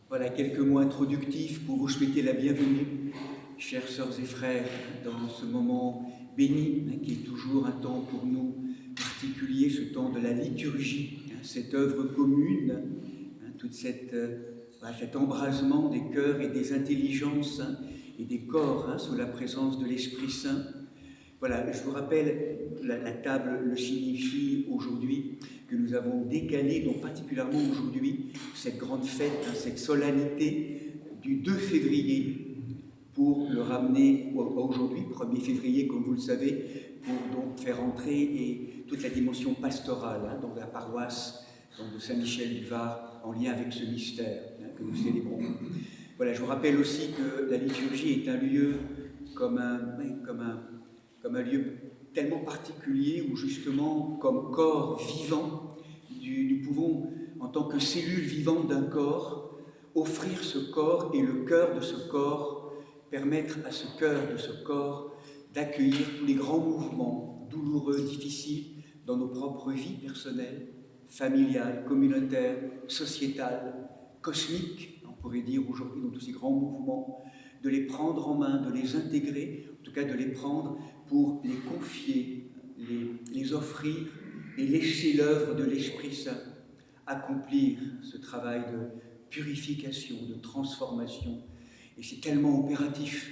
Voilà quelques mots introductifs pour vous souhaiter la bienvenue, chères sœurs et frères, dans ce moment béni, qui est toujours un temps pour nous particulier, ce temps de la liturgie, cette œuvre commune, tout cet embrasement des cœurs et des intelligences et des corps sous la présence de l'Esprit Saint. Voilà, je vous rappelle, la table le signifie aujourd'hui, que nous avons décalé, donc particulièrement aujourd'hui, cette grande fête, cette solennité du 2 février, pour le ramener aujourd'hui, 1er février, comme vous le savez, pour donc faire entrer toute la dimension pastorale dans la paroisse de Saint-Michel-du-Var, en lien avec ce mystère que nous célébrons. Voilà, je vous rappelle aussi que la liturgie est un lieu comme un lieu tellement particulier où justement, comme corps vivant, nous pouvons, en tant que cellules vivantes d'un corps, offrir ce corps et le cœur de ce corps, permettre à ce cœur de ce corps d'accueillir tous les grands mouvements douloureux, difficiles, dans nos propres vies personnelles, familiales, communautaires, sociétales, cosmiques, on pourrait dire aujourd'hui, dans tous ces grands mouvements, de les prendre en main, de les intégrer, en tout cas de les prendre pour les confier, les offrir et laisser l'œuvre de l'Esprit Saint accomplir ce travail de purification, de transformation. Et c'est tellement opératif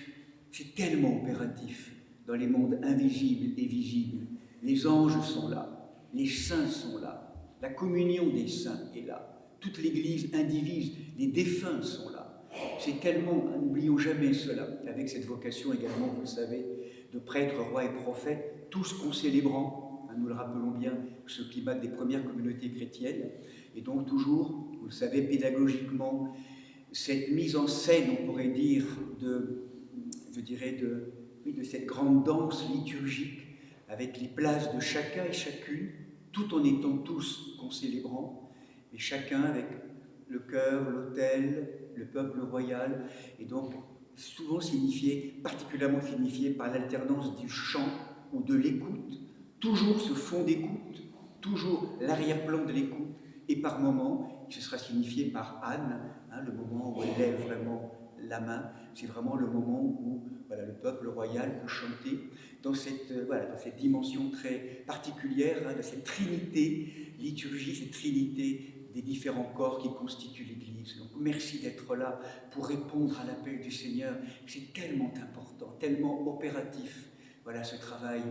dans les mondes invisibles et visibles. Les anges sont là, les saints sont là, la communion des saints est là, toute l'Église indivise, les défunts sont là. C'est tellement, n'oublions jamais cela, avec cette vocation également, vous le savez, de prêtres, rois et prophètes, tous concélébrants, nous le rappelons bien, ce climat des premières communautés chrétiennes, et donc toujours, vous le savez, pédagogiquement, cette mise en scène, on pourrait dire, de cette grande danse liturgique, avec les places de chacun et chacune, tout en étant tous concélébrants, et chacun avec le chœur, l'autel, le peuple royal, et donc souvent particulièrement signifié par l'alternance du chant ou de l'écoute, toujours ce fond d'écoute, toujours l'arrière-plan de l'écoute, et par moments, ce sera signifié par Anne, le moment où elle lève vraiment la main, c'est vraiment le moment où le peuple royal peut chanter dans cette dimension très particulière de cette trinité liturgie, cette trinité des différents corps qui constituent l'Église. Donc merci d'être là pour répondre à l'appel du Seigneur. C'est tellement important, tellement opératif, ce travail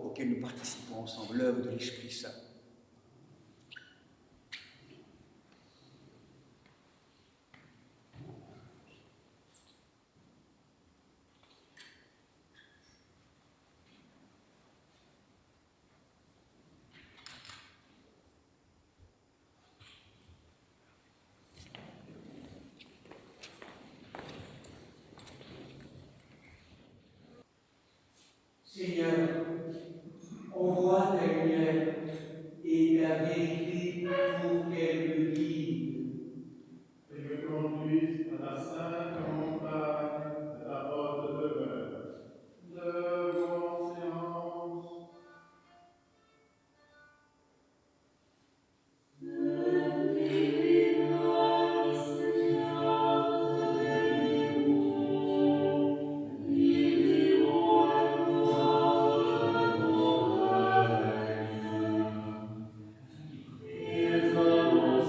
auquel nous participons ensemble, l'œuvre de l'Esprit Saint. Seigneur, envoie ta lumière et ta vérité pour qu'elle me guide. Et me conduise à la sainte montagne de la porte demeure. Devant séance. Les annonces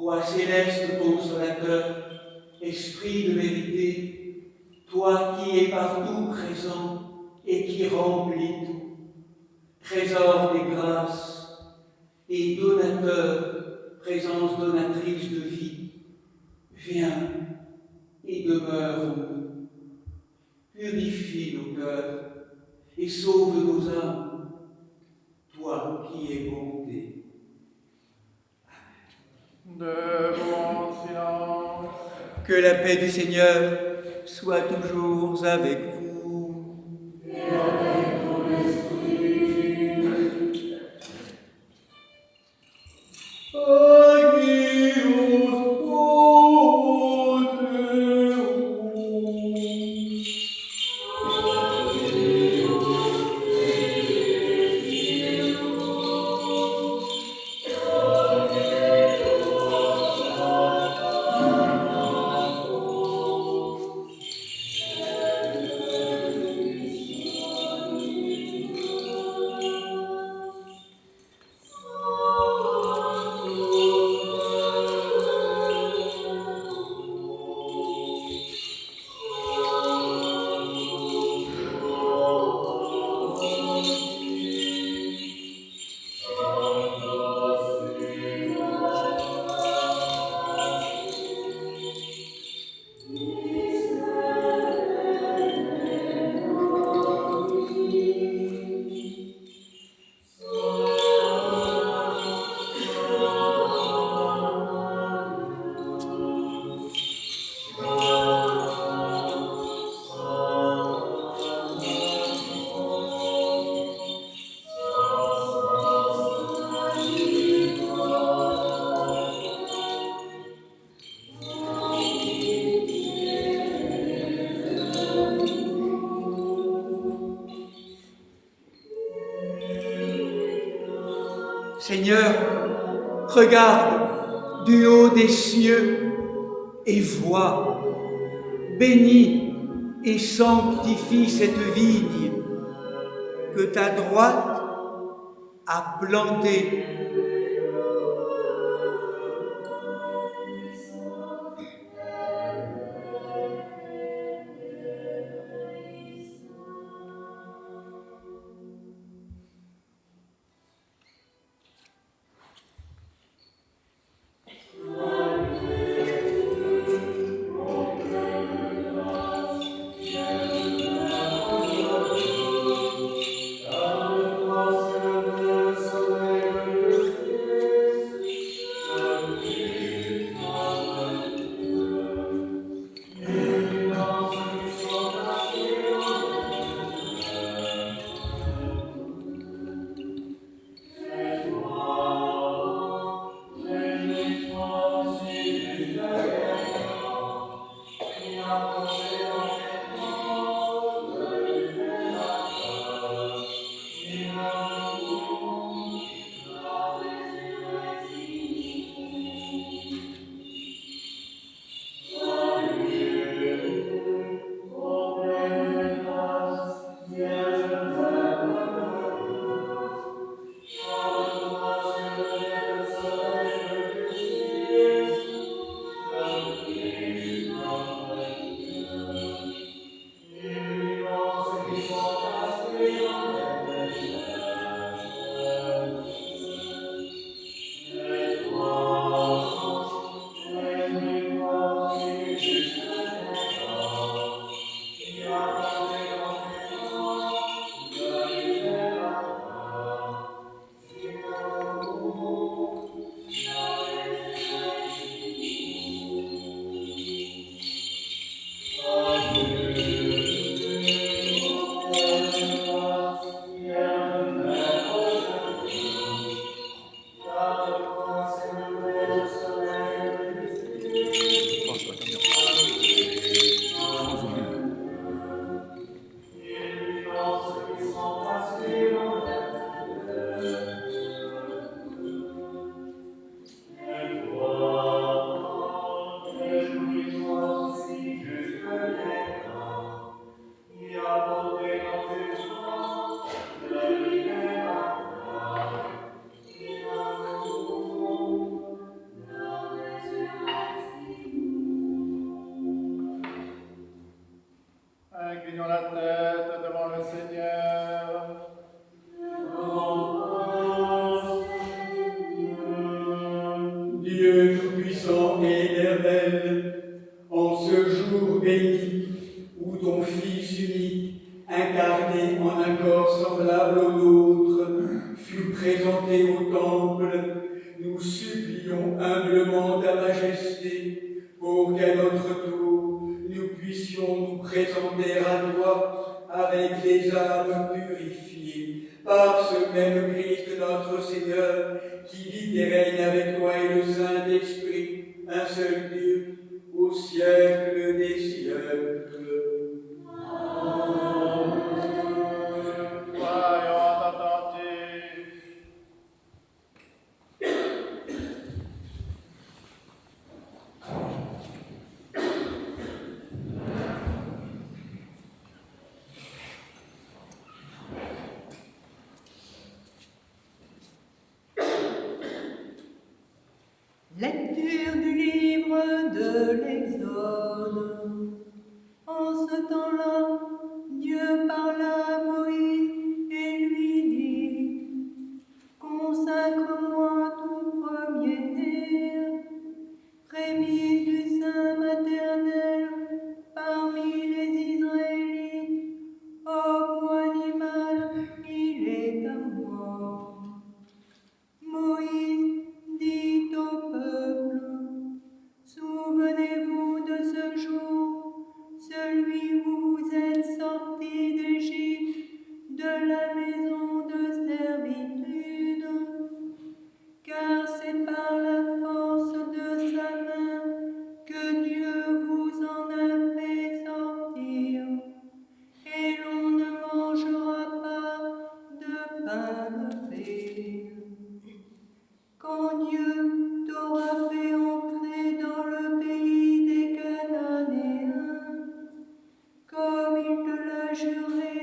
Toi, céleste consolateur, esprit de vérité, toi qui es partout présent et qui remplis tout, trésor des grâces et donateur, présence donatrice de vie, viens et demeure en nous, purifie nos cœurs et sauve nos âmes, toi qui es bonté. Devant silence. Que la paix du Seigneur soit toujours avec vous. Et avec ton esprit. Agnus Seigneur, regarde du haut des cieux et vois, bénis et sanctifie cette vigne que ta droite a plantée. nôtre fut présenté au temple, nous supplions humblement ta majesté pour qu'à notre tour nous puissions nous présenter à toi avec des âmes purifiées par ce même Christ notre Seigneur qui vit et règne avec toi et le Saint-Esprit, un seul Dieu, au siècle des siècles. Soyons attentifs. Lecture du livre de l'Exode. En ce temps-là, Dieu parla à Moïse et lui dit : Consacre-moi tout premier-né, prémisse du sein maternel parmi les Israélites, homme ou animal, il est à moi. Moïse dit au peuple : Souvenez-vous de ce jour, celui où vous êtes sortis d'Égypte, de la maison de servitude, car c'est par la force de sa main que Dieu vous en a fait sortir, et l'on ne mangera pas de pain levé. Quand Dieu t'aura fait entrer dans le pays des Cananéens, comme il te l'a juré,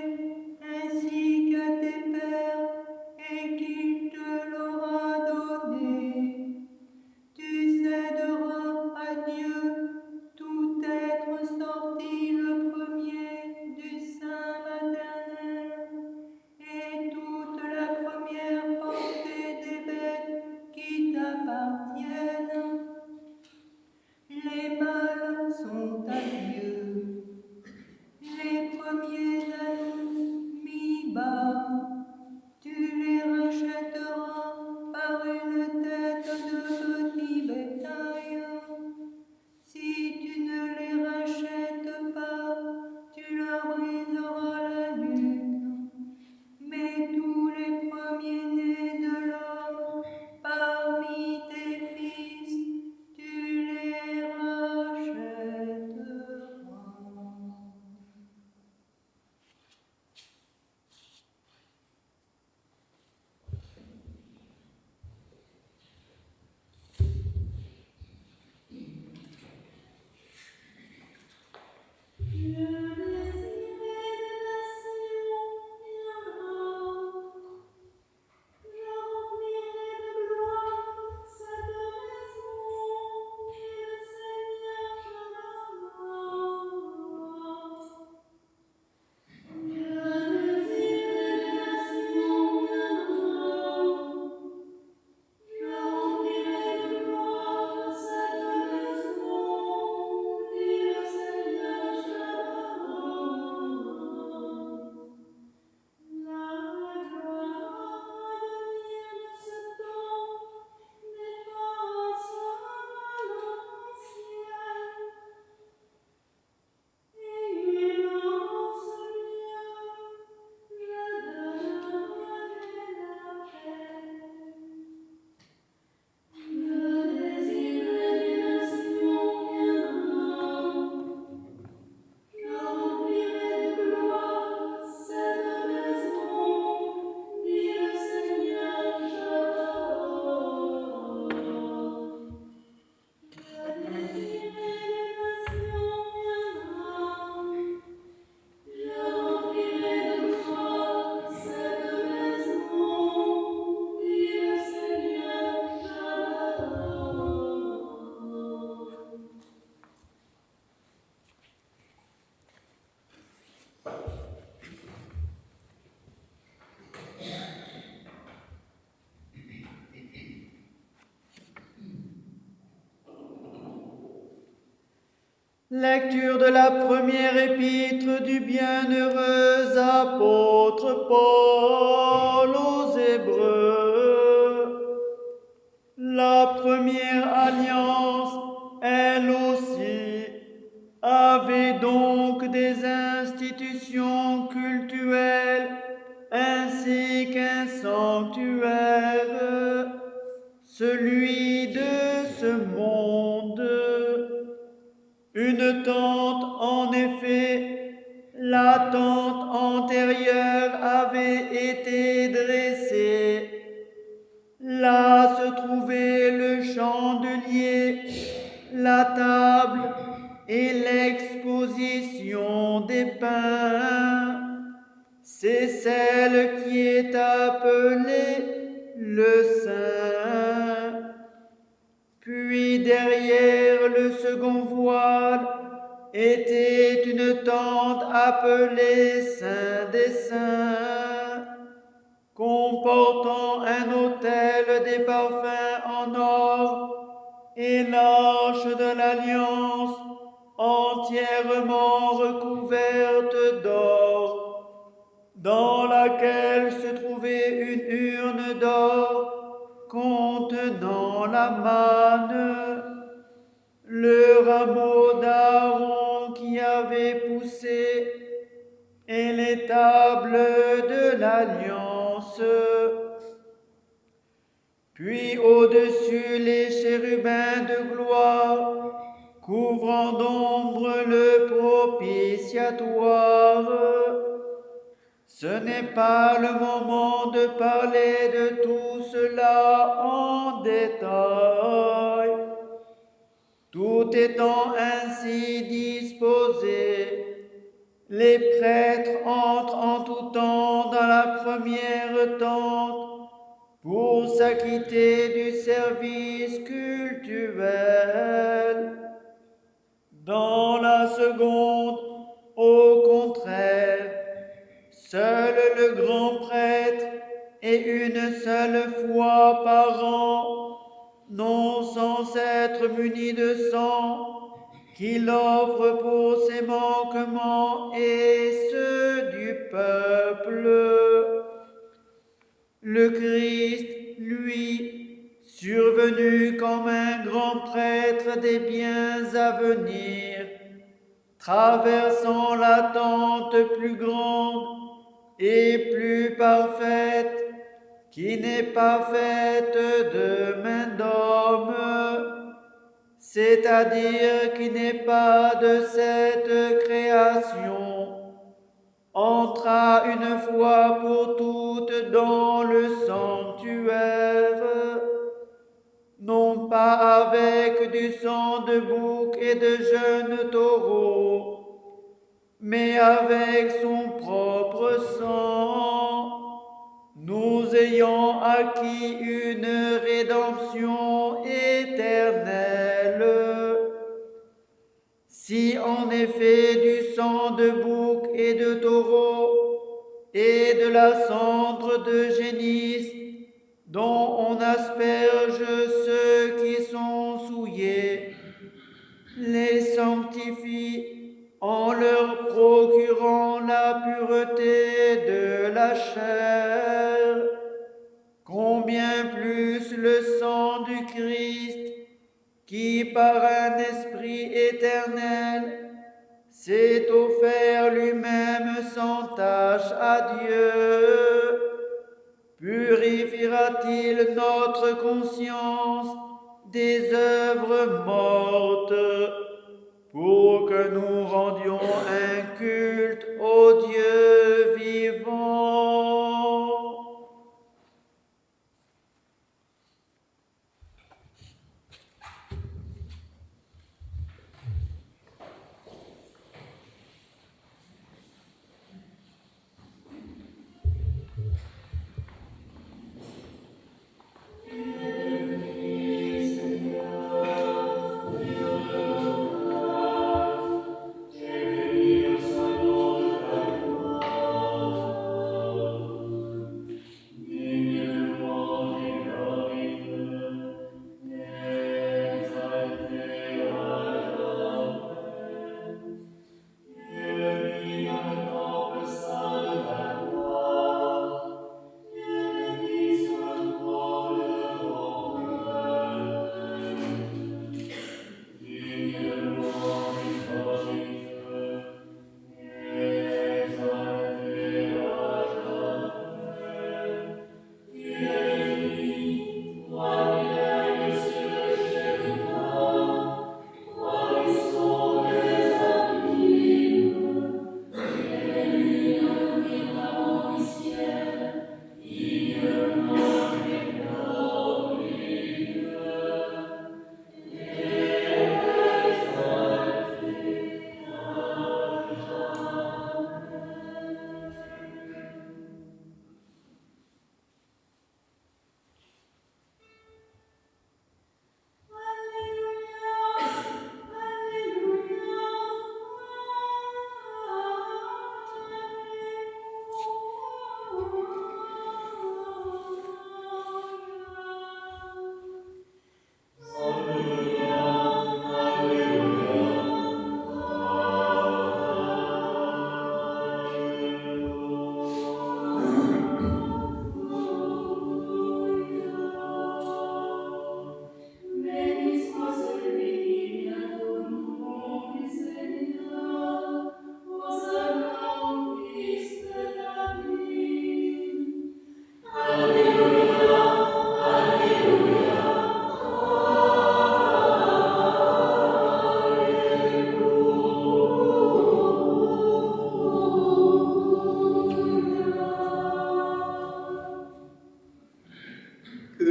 ainsi qu'à tes pères, et qu'il te l'aura donné, tu céderas à Dieu tout être sorti le premier du sein maternel, et toute la première portée des bêtes qui t'appartiennent, Lecture de la première épître du bienheureux apôtre Paul aux Hébreux. La première alliance, elle aussi, avait donc des institutions cultuelles ainsi qu'un sanctuaire, celui de ce monde. Une tente, en effet, la tente antérieure avait été dressée. Là se trouvait le chandelier, la table et l'exposition des pains. C'est celle qui est appelée le Saint. Puis derrière le second voile était une tente appelée Saint des Saints, comportant un autel des parfums en or et l'arche de l'alliance entièrement recouverte d'or, dans laquelle se trouvait une urne d'or contenant la manne, le rameau d'Aaron qui avait poussé et les tables de l'alliance. Puis au-dessus les chérubins de gloire, couvrant d'ombre le propitiatoire. Ce n'est pas le moment de parler de tout cela en détail. Tout étant ainsi disposé, les prêtres entrent en tout temps dans la première tente pour s'acquitter du service cultuel. Dans la seconde, au contraire, seul le grand prêtre et une seule fois par an, non sans être muni de sang, qu'il offre pour ses manquements et ceux du peuple. Le Christ, lui, survenu comme un grand prêtre des biens à venir, traversant la tente plus grande et plus parfaite, qui n'est pas faite de main d'homme, c'est-à-dire qui n'est pas de cette création, entra une fois pour toutes dans le sanctuaire, non pas avec du sang de bouc et de jeunes taureaux, mais avec son propre sang, nous ayant acquis une rédemption éternelle. Si en effet du sang de bouc et de taureau et de la cendre de génisse, dont on asperge ceux qui sont souillés, les sanctifie en leur procurant la pureté de la chair, combien plus le sang du Christ, qui par un esprit éternel s'est offert lui-même sans tache à Dieu, purifiera-t-il notre conscience des œuvres mortes, pour que nous rendions un culte au Dieu vivant.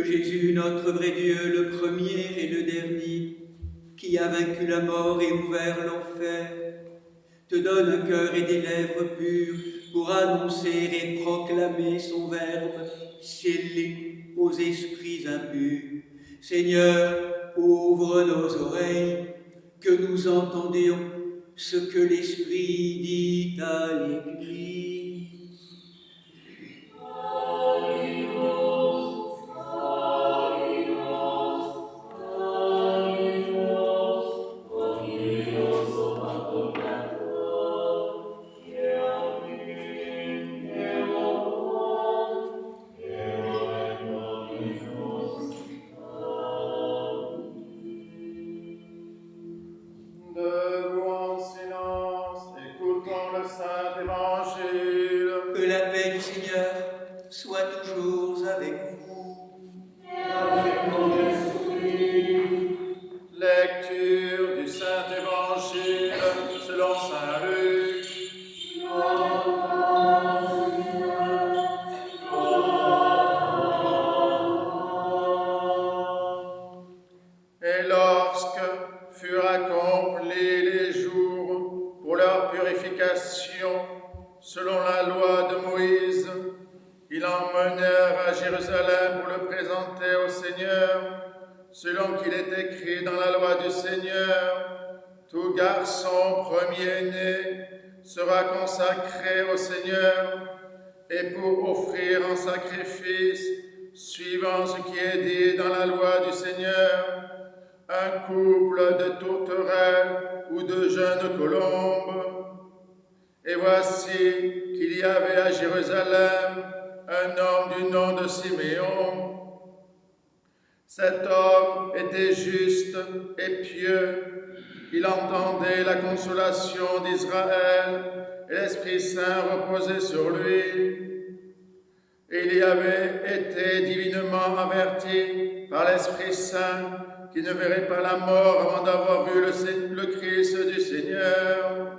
que Jésus, notre vrai Dieu, le premier et le dernier, qui a vaincu la mort et ouvert l'enfer, te donne un cœur et des lèvres pures pour annoncer et proclamer son verbe scellé aux esprits impurs. Seigneur, ouvre nos oreilles, que nous entendions ce que l'Esprit dit à l'Église. Debout en silence, écoutons le Saint Évangile. Que la paix du Seigneur soit toujours avec vous. Lecture du Saint Évangile selon Saint Luc. Et lorsque furent accomplis les jours pour leur purification, selon la loi de Moïse, ils l'emmenèrent à Jérusalem pour le présenter au Seigneur, selon qu'il est écrit dans la loi du Seigneur. Tout garçon premier-né sera consacré au Seigneur, et pour offrir en sacrifice, suivant ce qui est dit dans la loi du Seigneur, un couple de tourterelles ou de jeunes colombes. Et voici qu'il y avait à Jérusalem un homme du nom de Siméon. Cet homme était juste et pieux. Il entendait la consolation d'Israël et l'Esprit Saint reposait sur lui. Et il y avait été divinement averti par l'Esprit Saint qu'il ne verrait pas la mort avant d'avoir vu le Christ du Seigneur.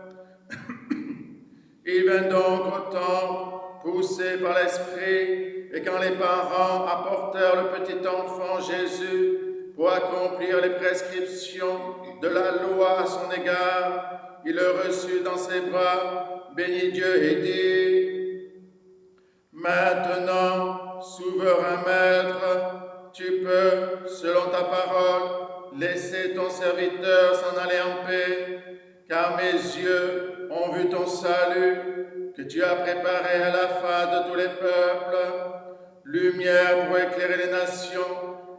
Il vint donc au temple, poussé par l'Esprit, et quand les parents apportèrent le petit enfant Jésus pour accomplir les prescriptions de la loi à son égard, il le reçut dans ses bras, bénit Dieu et dit: « Maintenant, souverain Maître, tu peux, selon ta parole, laisser ton serviteur s'en aller en paix, car mes yeux ont vu ton salut, que tu as préparé à la face de tous les peuples, lumière pour éclairer les nations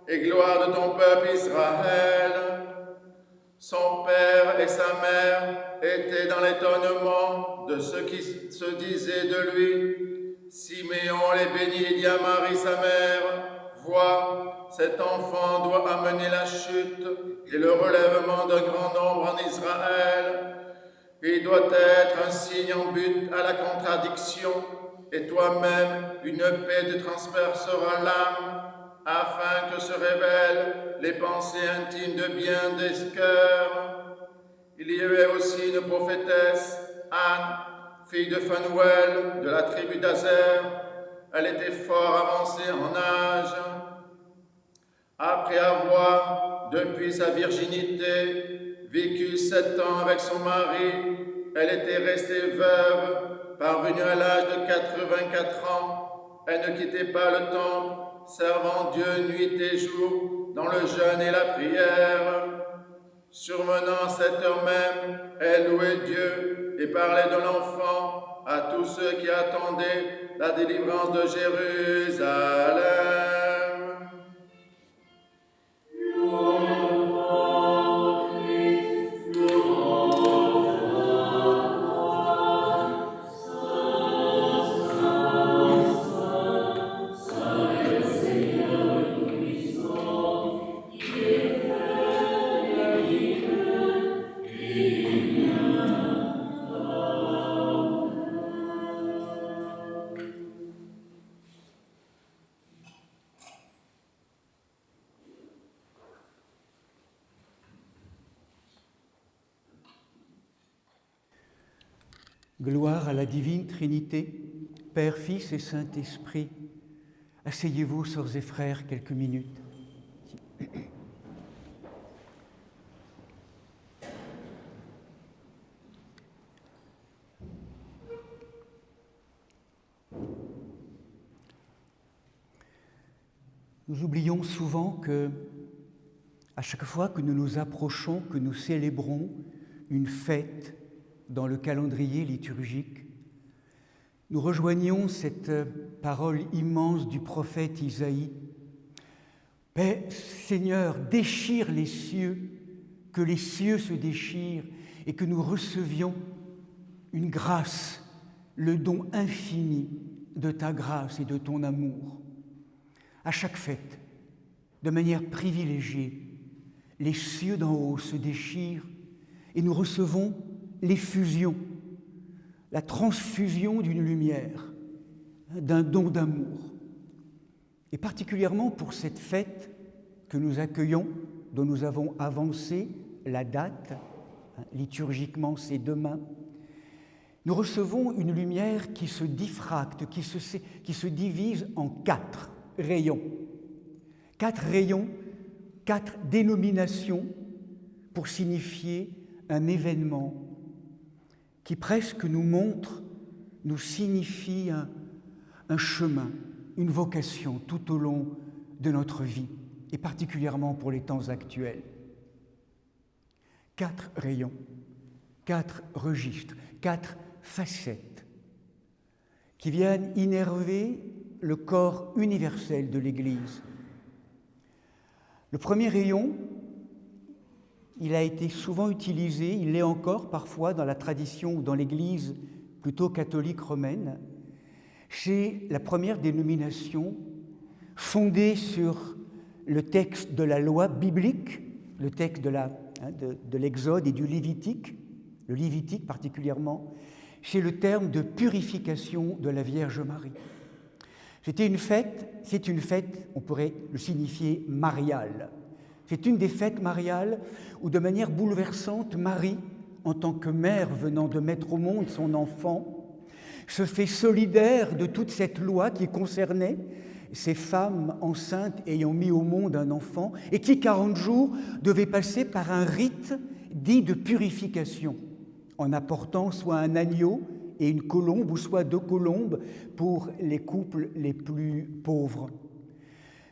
et gloire de ton peuple Israël. » Son père et sa mère étaient dans l'étonnement de ce qui se disait de lui. Siméon les bénit et dit à Marie sa mère: « Vois, cet enfant doit amener la chute et le relèvement d'un grand nombre en Israël. Il doit être un signe en but à la contradiction, et toi-même une paix te transpercera l'âme, afin que se révèlent les pensées intimes de bien des cœurs. » Il y avait aussi une prophétesse, Anne, fille de Phanuel, de la tribu d'Azer. Elle était fort avancée en âge. Après avoir, depuis sa virginité, vécu 7 ans avec son mari, elle était restée veuve, parvenue à l'âge de 84 ans. Elle ne quittait pas le temple, servant Dieu nuit et jour dans le jeûne et la prière. Survenant à cette heure même, elle louait Dieu et parlait de l'enfant à tous ceux qui attendaient la délivrance de Jérusalem. Gloire à la divine Trinité, Père, Fils et Saint-Esprit, Asseyez-vous, sœurs et frères, quelques minutes. Nous oublions souvent que, à chaque fois que nous nous approchons, que nous célébrons une fête dans le calendrier liturgique, nous rejoignons cette parole immense du prophète Isaïe. Père, Seigneur, déchire les cieux, que les cieux se déchirent et que nous recevions une grâce, le don infini de ta grâce et de ton amour. À chaque fête, de manière privilégiée, les cieux d'en haut se déchirent et nous recevons l'effusion, la transfusion d'une lumière, d'un don d'amour. Et particulièrement pour cette fête que nous accueillons, dont nous avons avancé la date, liturgiquement c'est demain, nous recevons une lumière qui se diffracte, qui se divise en 4 rayons. 4 rayons, 4 dénominations pour signifier un événement qui presque nous montre, nous signifie un chemin, une vocation tout au long de notre vie, et particulièrement pour les temps actuels. 4 rayons, 4 registres, 4 facettes qui viennent innerver le corps universel de l'Église. Le premier rayon, il a été souvent utilisé, il l'est encore parfois dans la tradition ou dans l'Église plutôt catholique romaine. C'est la première dénomination fondée sur le texte de la loi biblique, le texte de l'Exode et du Lévitique, le Lévitique particulièrement, c'est le terme de purification de la Vierge Marie. C'est une fête, on pourrait le signifier mariale. C'est une des fêtes mariales où, de manière bouleversante, Marie, en tant que mère venant de mettre au monde son enfant, se fait solidaire de toute cette loi qui concernait ces femmes enceintes ayant mis au monde un enfant et qui, 40 jours, devaient passer par un rite dit de purification, en apportant soit un agneau et une colombe, ou soit 2 colombes pour les couples les plus pauvres.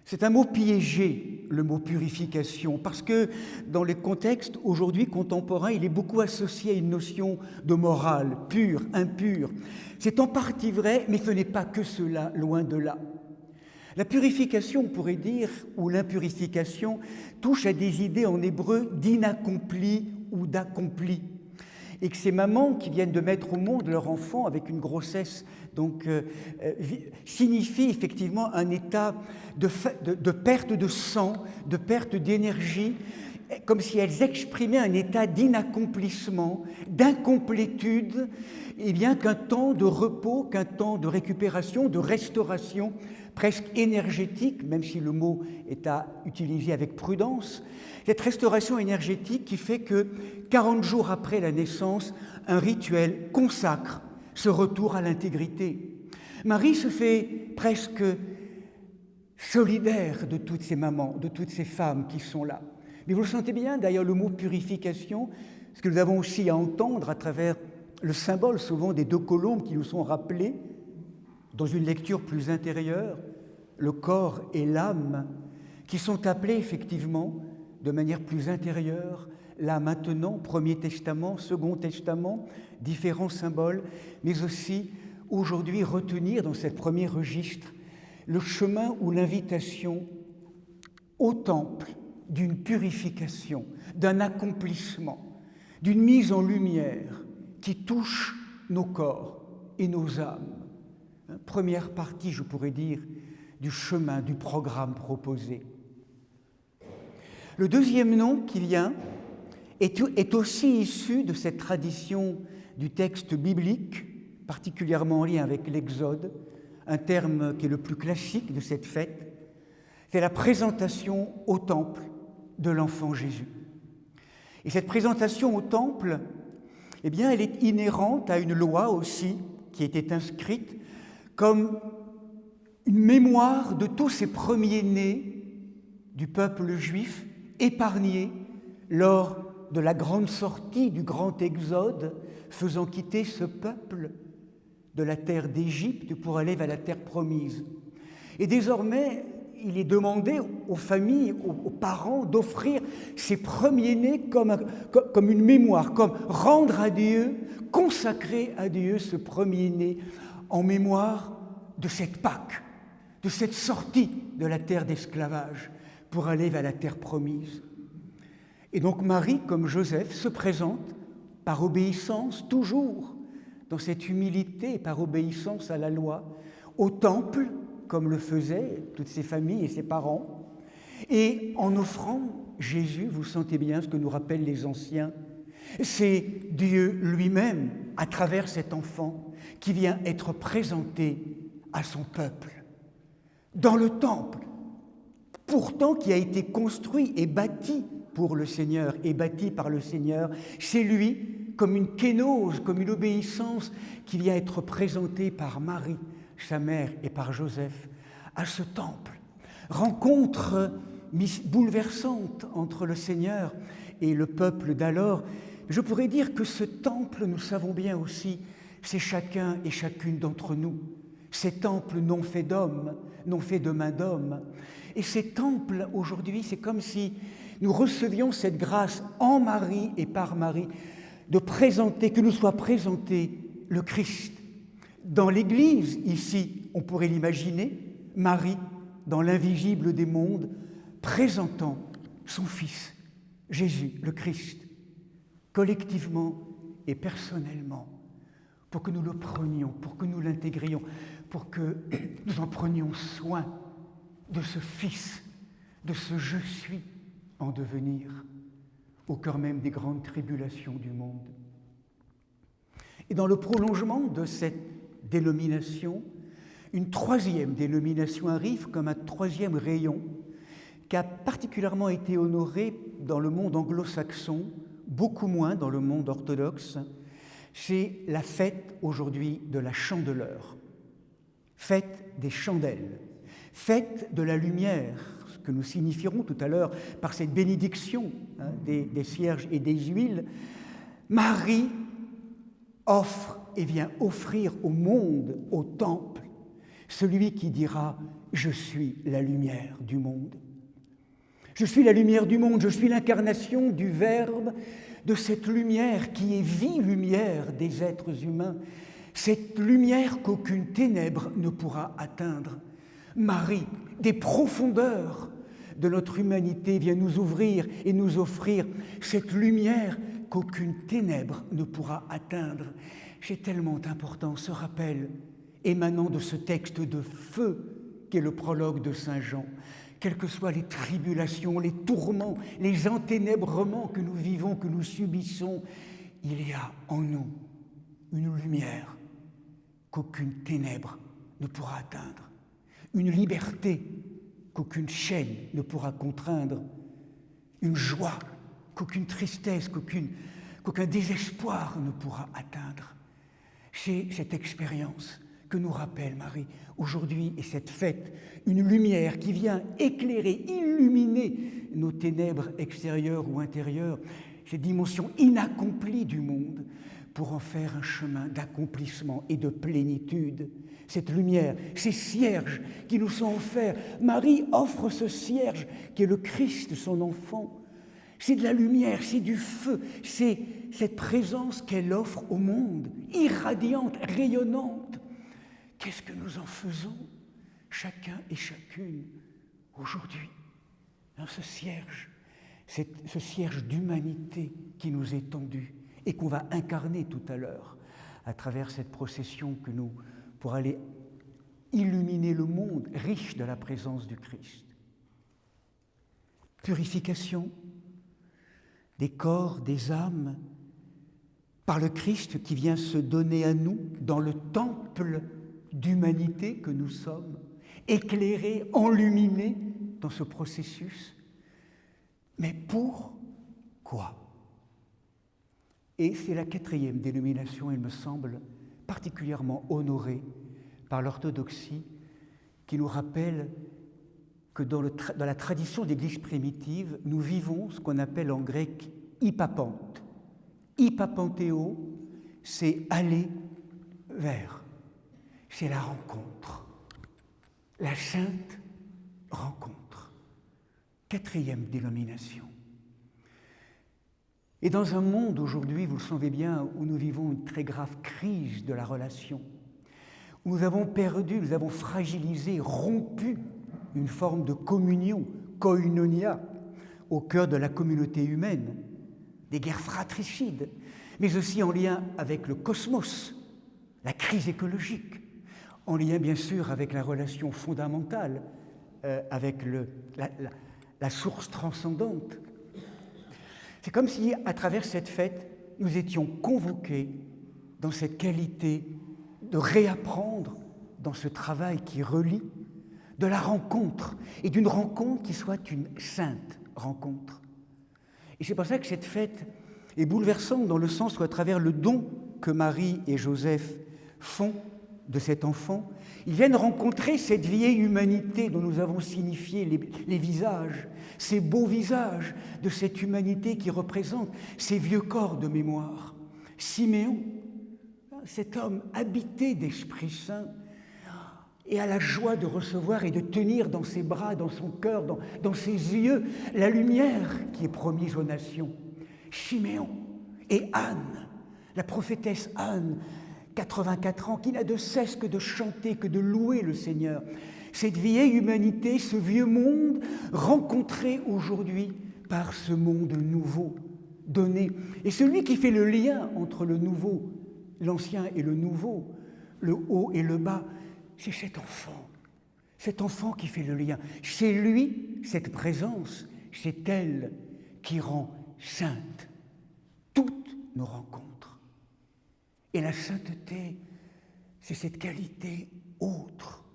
C'est un mot piégé, le mot purification, parce que dans les contextes aujourd'hui contemporains, il est beaucoup associé à une notion de morale, pure, impure. C'est en partie vrai, mais ce n'est pas que cela, loin de là. La purification, on pourrait dire, ou l'impurification, touche à des idées en hébreu d'inaccompli ou d'accompli. Et que ces mamans qui viennent de mettre au monde leur enfant avec une grossesse signifie effectivement un état de perte de sang, de perte d'énergie, comme si elles exprimaient un état d'inaccomplissement, d'incomplétude, et bien qu'un temps de repos, qu'un temps de récupération, de restauration presque énergétique, même si le mot est à utiliser avec prudence, cette restauration énergétique qui fait que 40 jours après la naissance, un rituel consacre ce retour à l'intégrité. Marie se fait presque solidaire de toutes ces mamans, de toutes ces femmes qui sont là. Mais vous le sentez bien, derrière le mot purification, ce que nous avons aussi à entendre à travers le symbole souvent des 2 colombes qui nous sont rappelées dans une lecture plus intérieure, le corps et l'âme, qui sont appelés effectivement de manière plus intérieure, là maintenant, Premier Testament, Second Testament, différents symboles, mais aussi aujourd'hui retenir dans ce premier registre le chemin ou l'invitation au temple d'une purification, d'un accomplissement, d'une mise en lumière qui touche nos corps et nos âmes. Première partie, je pourrais dire, du chemin, du programme proposé. Le deuxième nom qui vient est aussi issu de cette tradition du texte biblique, particulièrement en lien avec l'Exode, un terme qui est le plus classique de cette fête, c'est la présentation au temple de l'enfant Jésus. Et cette présentation au temple, eh bien, elle est inhérente à une loi aussi qui était inscrite comme une mémoire de tous ces premiers-nés du peuple juif épargnés lors de la grande sortie du grand exode, faisant quitter ce peuple de la terre d'Égypte pour aller vers la terre promise. Et désormais, il est demandé aux familles, aux parents, d'offrir ces premiers-nés comme une mémoire, comme rendre à Dieu, consacrer à Dieu ce premier-né en mémoire de cette Pâque, de cette sortie de la terre d'esclavage pour aller vers la terre promise. Et donc Marie, comme Joseph, se présente par obéissance, toujours dans cette humilité, par obéissance à la loi, au temple, comme le faisaient toutes ses familles et ses parents, et en offrant Jésus, vous sentez bien ce que nous rappellent les anciens, c'est Dieu lui-même, à travers cet enfant, qui vient être présenté à son peuple, dans le temple, pourtant qui a été construit et bâti pour le Seigneur, et bâti par le Seigneur. C'est lui, comme une kénose, comme une obéissance, qui vient être présentée par Marie, sa mère, et par Joseph, à ce temple. Rencontre bouleversante entre le Seigneur et le peuple d'alors. Je pourrais dire que ce temple, nous savons bien aussi, c'est chacun et chacune d'entre nous. Ces temples non faits d'hommes, non faits de main d'homme. Et ces temples, aujourd'hui, c'est comme si nous recevions cette grâce en Marie et par Marie, de présenter, que nous soit présenté le Christ. Dans l'Église, ici, on pourrait l'imaginer, Marie, dans l'invisible des mondes, présentant son Fils, Jésus, le Christ, collectivement et personnellement, pour que nous le prenions, pour que nous l'intégrions, pour que nous en prenions soin de ce Fils, de ce « je suis » en devenir, au cœur même des grandes tribulations du monde. Et dans le prolongement de cette dénomination, une troisième dénomination arrive comme un troisième rayon qui a particulièrement été honoré dans le monde anglo-saxon, beaucoup moins dans le monde orthodoxe. C'est la fête aujourd'hui de la Chandeleur, fête des chandelles, fête de la lumière, ce que nous signifierons tout à l'heure par cette bénédiction des cierges et des huiles. Marie offre et vient offrir au monde, au temple, celui qui dira « Je suis la lumière du monde ». Je suis la lumière du monde, je suis l'incarnation du Verbe, de cette lumière qui est vie lumière des êtres humains, cette lumière qu'aucune ténèbre ne pourra atteindre. Marie, des profondeurs de notre humanité, vient nous ouvrir et nous offrir cette lumière qu'aucune ténèbre ne pourra atteindre. C'est tellement important, ce rappel émanant de ce texte de feu qu'est le prologue de Saint Jean. Quelles que soient les tribulations, les tourments, les enténèbrements que nous vivons, que nous subissons, il y a en nous une lumière qu'aucune ténèbre ne pourra atteindre, une liberté qu'aucune chaîne ne pourra contraindre, une joie qu'aucune tristesse, qu'aucun désespoir ne pourra atteindre. C'est cette expérience que nous rappelle Marie aujourd'hui et cette fête, une lumière qui vient éclairer, illuminer nos ténèbres extérieures ou intérieures, ces dimensions inaccomplies du monde, pour en faire un chemin d'accomplissement et de plénitude. Cette lumière, ces cierges qui nous sont offerts, Marie offre ce cierge qui est le Christ, son enfant. C'est de la lumière, c'est du feu, c'est cette présence qu'elle offre au monde, irradiante, rayonnante. Qu'est-ce que nous en faisons, chacun et chacune, aujourd'hui, dans ce cierge d'humanité qui nous est tendu et qu'on va incarner tout à l'heure à travers cette procession que nous, pour aller illuminer le monde riche de la présence du Christ. Purification des corps, des âmes, par le Christ qui vient se donner à nous dans le temple d'humanité que nous sommes, éclairés, enluminés dans ce processus. Mais pour quoi? Et c'est la quatrième dénomination, il me semble, particulièrement honorée par l'orthodoxie, qui nous rappelle que dans la tradition d'Église primitive, nous vivons ce qu'on appelle en grec hypapante. Hypapanthéo, c'est aller vers, c'est la rencontre, la sainte rencontre. 4e dénomination. Et dans un monde aujourd'hui, vous le savez bien, où nous vivons une très grave crise de la relation, où nous avons perdu, nous avons fragilisé, rompu une forme de communion, koinonia, au cœur de la communauté humaine, des guerres fratricides, mais aussi en lien avec le cosmos, la crise écologique, en lien bien sûr avec la relation fondamentale, avec la source transcendante. C'est comme si, à travers cette fête, nous étions convoqués dans cette qualité de réapprendre dans ce travail qui relie, de la rencontre, et d'une rencontre qui soit une sainte rencontre. Et c'est pour ça que cette fête est bouleversante dans le sens où, à travers le don que Marie et Joseph font de cet enfant, ils viennent rencontrer cette vieille humanité dont nous avons signifié les visages, ces beaux visages de cette humanité qui représente ces vieux corps de mémoire. Siméon, cet homme habité d'Esprit Saint, et à la joie de recevoir et de tenir dans ses bras, dans son cœur, dans ses yeux, la lumière qui est promise aux nations. Siméon et Anne, la prophétesse Anne, 84 ans, qui n'a de cesse que de chanter, que de louer le Seigneur. Cette vieille humanité, ce vieux monde, rencontré aujourd'hui par ce monde nouveau, donné. Et celui qui fait le lien entre le nouveau, l'ancien et le nouveau, le haut et le bas, c'est cet enfant qui fait le lien. C'est lui, cette présence, c'est elle qui rend sainte toutes nos rencontres. Et la sainteté, c'est cette qualité autre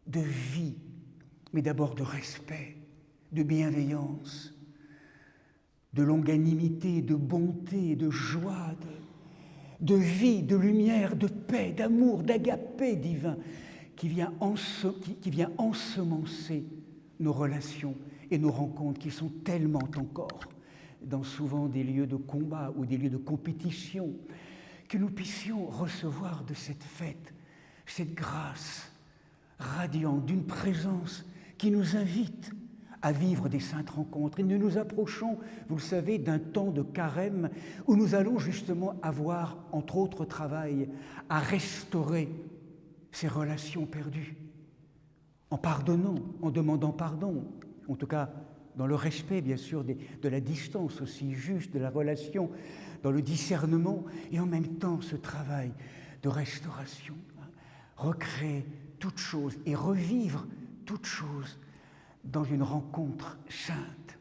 de vie, mais d'abord de respect, de bienveillance, de longanimité, de bonté, de joie, de vie, de lumière, de paix, d'amour, d'agapé divin, qui vient ensemencer nos relations et nos rencontres qui sont tellement encore dans souvent des lieux de combat ou des lieux de compétition, que nous puissions recevoir de cette fête, cette grâce radiante d'une présence qui nous invite à vivre des saintes rencontres. Et nous nous approchons, vous le savez, d'un temps de carême où nous allons justement avoir, entre autres travail, à restaurer ces relations perdues, en pardonnant, en demandant pardon, en tout cas dans le respect, bien sûr, de la distance aussi juste de la relation, dans le discernement, et en même temps ce travail de restauration, recréer toute chose et revivre toute chose dans une rencontre sainte.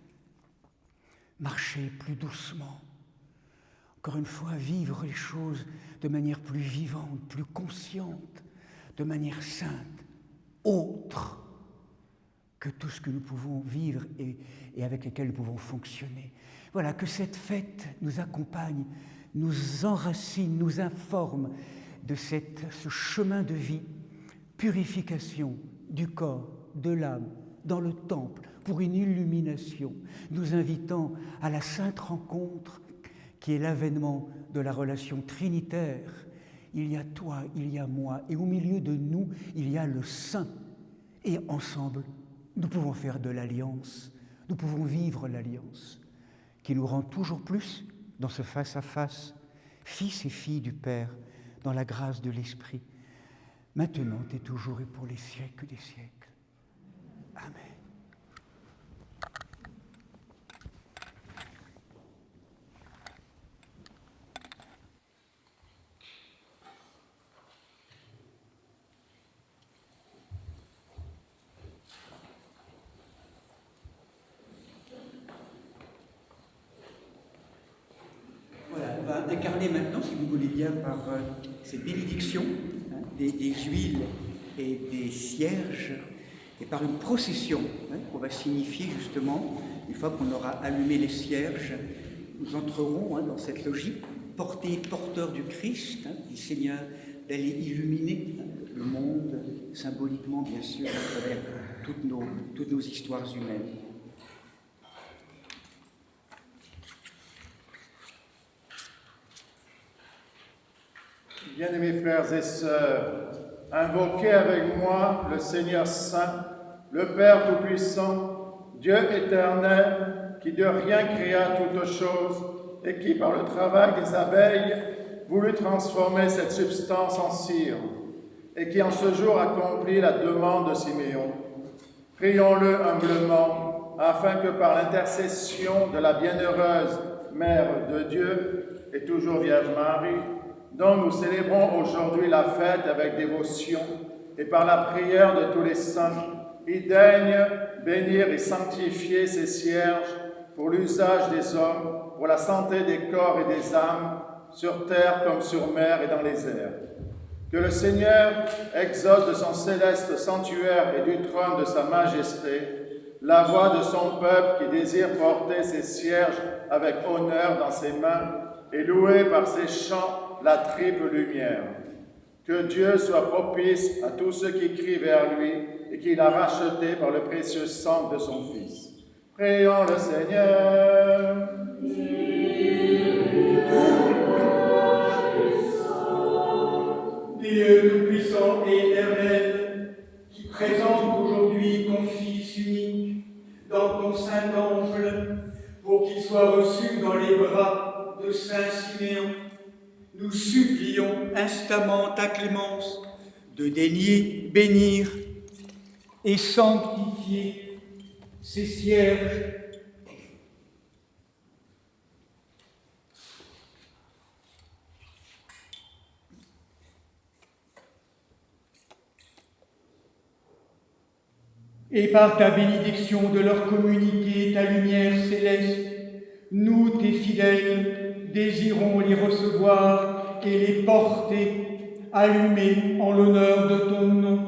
Marcher plus doucement, encore une fois, vivre les choses de manière plus vivante, plus consciente, de manière sainte, autre que tout ce que nous pouvons vivre et avec lesquels nous pouvons fonctionner. Voilà, que cette fête nous accompagne, nous enracine, nous informe de ce chemin de vie, purification du corps, de l'âme, dans le temple, pour une illumination, nous invitant à la sainte rencontre qui est l'avènement de la relation trinitaire. Il y a toi, il y a moi, et au milieu de nous, il y a le Saint. Et ensemble, nous pouvons faire de l'alliance, nous pouvons vivre l'alliance, qui nous rend toujours plus dans ce face-à-face, fils et filles du Père, dans la grâce de l'Esprit, maintenant et toujours et pour les siècles des siècles. Amen. Voilà, on va incarner maintenant, si vous voulez bien, par cette bénédiction, des huiles et des cierges, et par une procession qu'on va signifier justement, une fois qu'on aura allumé les cierges, nous entrerons dans cette logique, porteurs du Christ, du Seigneur, d'aller illuminer le monde, symboliquement bien sûr, à travers toutes nos histoires humaines. Bien-aimés frères et sœurs, invoquez avec moi le Seigneur Saint, le Père Tout-Puissant, Dieu éternel, qui de rien créa toutes choses et qui, par le travail des abeilles, voulut transformer cette substance en cire, et qui en ce jour accomplit la demande de Siméon. Prions-le humblement, afin que par l'intercession de la bienheureuse Mère de Dieu et toujours Vierge Marie, dont nous célébrons aujourd'hui la fête avec dévotion, et par la prière de tous les saints, il daigne bénir et sanctifier ces cierges pour l'usage des hommes, pour la santé des corps et des âmes, sur terre comme sur mer et dans les airs. Que le Seigneur exauce de son céleste sanctuaire et du trône de sa majesté la voix de son peuple qui désire porter ses cierges avec honneur dans ses mains et louer par ses chants la triple lumière. Que Dieu soit propice à tous ceux qui crient vers lui et qu'il a racheté par le précieux sang de son Fils. Prions le Seigneur. Dieu tout-puissant et éternel, qui présente aujourd'hui ton Fils unique dans ton saint temple, pour qu'il soit reçu dans les bras de saint Siméon, Nous supplions instamment ta clémence de daigner bénir et sanctifier ces cierges. Et par ta bénédiction de leur communiquer ta lumière céleste, nous, tes fidèles, désirons les recevoir et les porter, allumés en l'honneur de ton nom.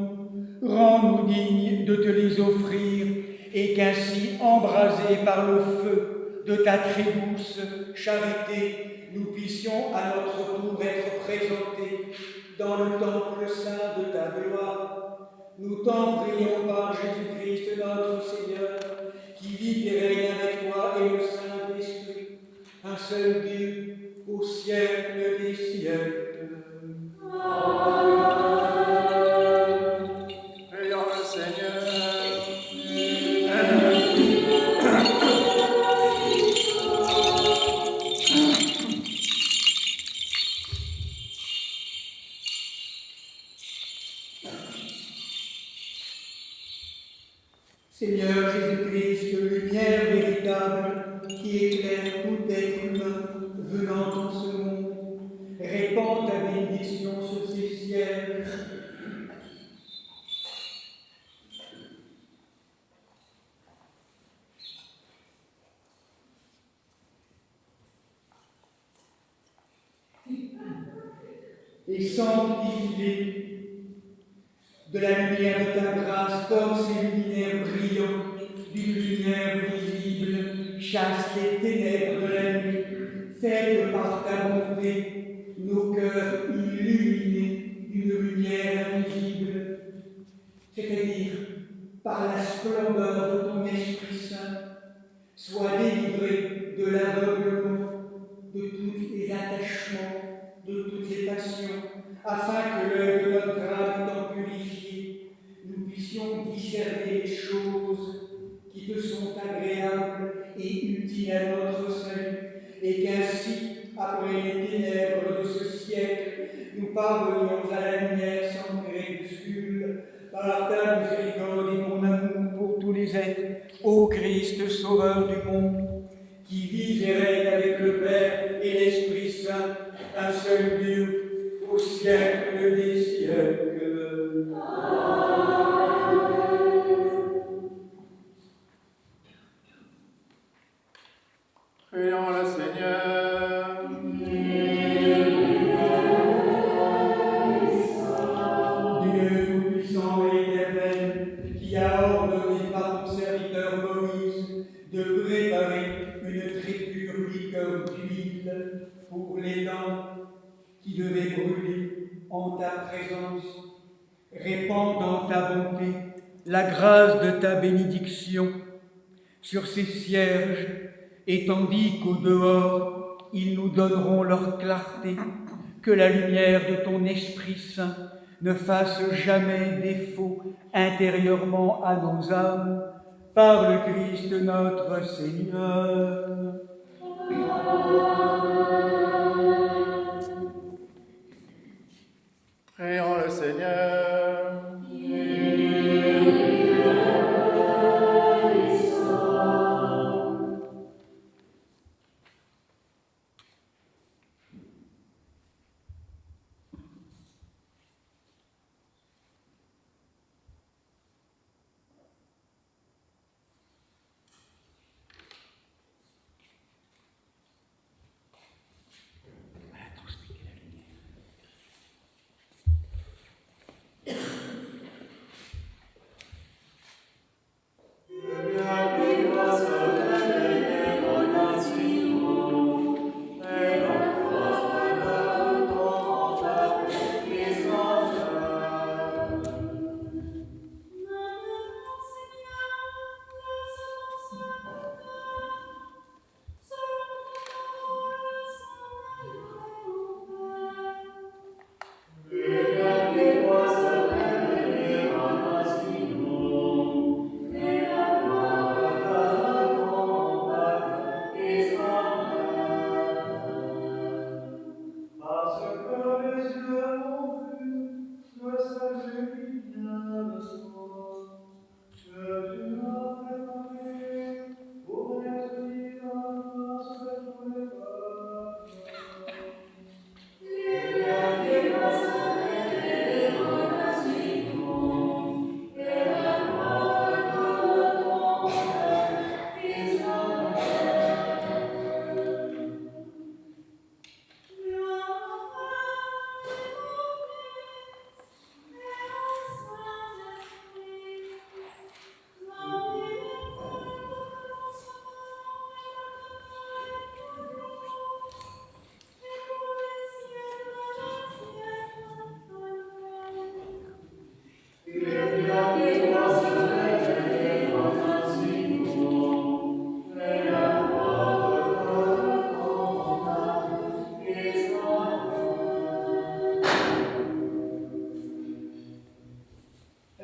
Rends-nous dignes de te les offrir, et qu'ainsi, embrasés par le feu de ta très douce charité, nous puissions à notre tour être présentés dans le temple saint de ta gloire. Nous t'en prions par Jésus-Christ notre Seigneur, qui vit et règne avec toi et le Saint-Esprit, un seul Dieu, au siècle des siècles. Prions le Seigneur. Seigneur Jésus-Christ, lumière véritable qui éclaire tout être humain venant dans ce monde, répands ta bénédiction sur ces cierges. Et sanctifie-les de la lumière de ta grâce, comme ces luminaires brillants d'une lumière visible, chasse les ténèbres de la nuit. Fais que par ta bonté, nos cœurs illuminés d'une lumière invisible, c'est-à-dire par la splendeur de ton Esprit Saint, soient délivrés de l'aveuglement, de tous les attachements, de toutes les passions, afin que l'œil de notre âme étant purifié, nous puissions discerner les choses qui te sont agréables et utiles à notre salut, et qu'ainsi, après les ténèbres de ce siècle, nous parvenions à la lumière sans crépuscule, par ta miséricorde et ton amour pour tous les êtres, ô Christ, Sauveur du monde, qui vis et règne avec le Père et l'Esprit Saint, un seul Dieu, au siècle des siècles. Prions le Seigneur. Dieu tout-puissant et éternel, qui a ordonné par ton serviteur Moïse de préparer une très pure liqueur d'huile pour les lampes qui devaient brûler en ta présence, Répands dans ta bonté la grâce de ta bénédiction sur ces cierges, et tandis qu'au dehors, ils nous donneront leur clarté, que la lumière de ton Esprit Saint ne fasse jamais défaut intérieurement à nos âmes, par le Christ notre Seigneur. Prions le Seigneur.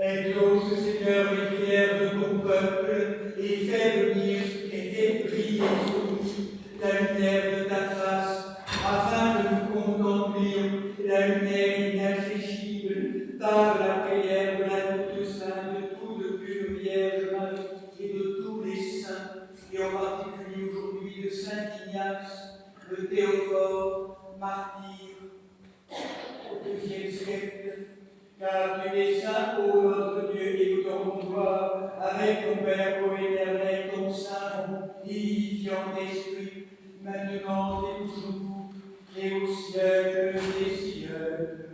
Exauce, Seigneur, les prières de ton peuple et fais venir et fais briller sur nous la lumière de ta face, afin que nous contemplions la lumière inaccessible par la prière de la toute sainte, de toute pure Vierge Marie et de tous les saints, et en particulier aujourd'hui de Saint Ignace, le Théophore, martyr au IIe siècle. Car tu es saint, ô notre Dieu, et nous te rendons gloire avec ton Père, ô éternel, ton Saint, vivifiant esprit, maintenant et toujours, et au siècle des siècles.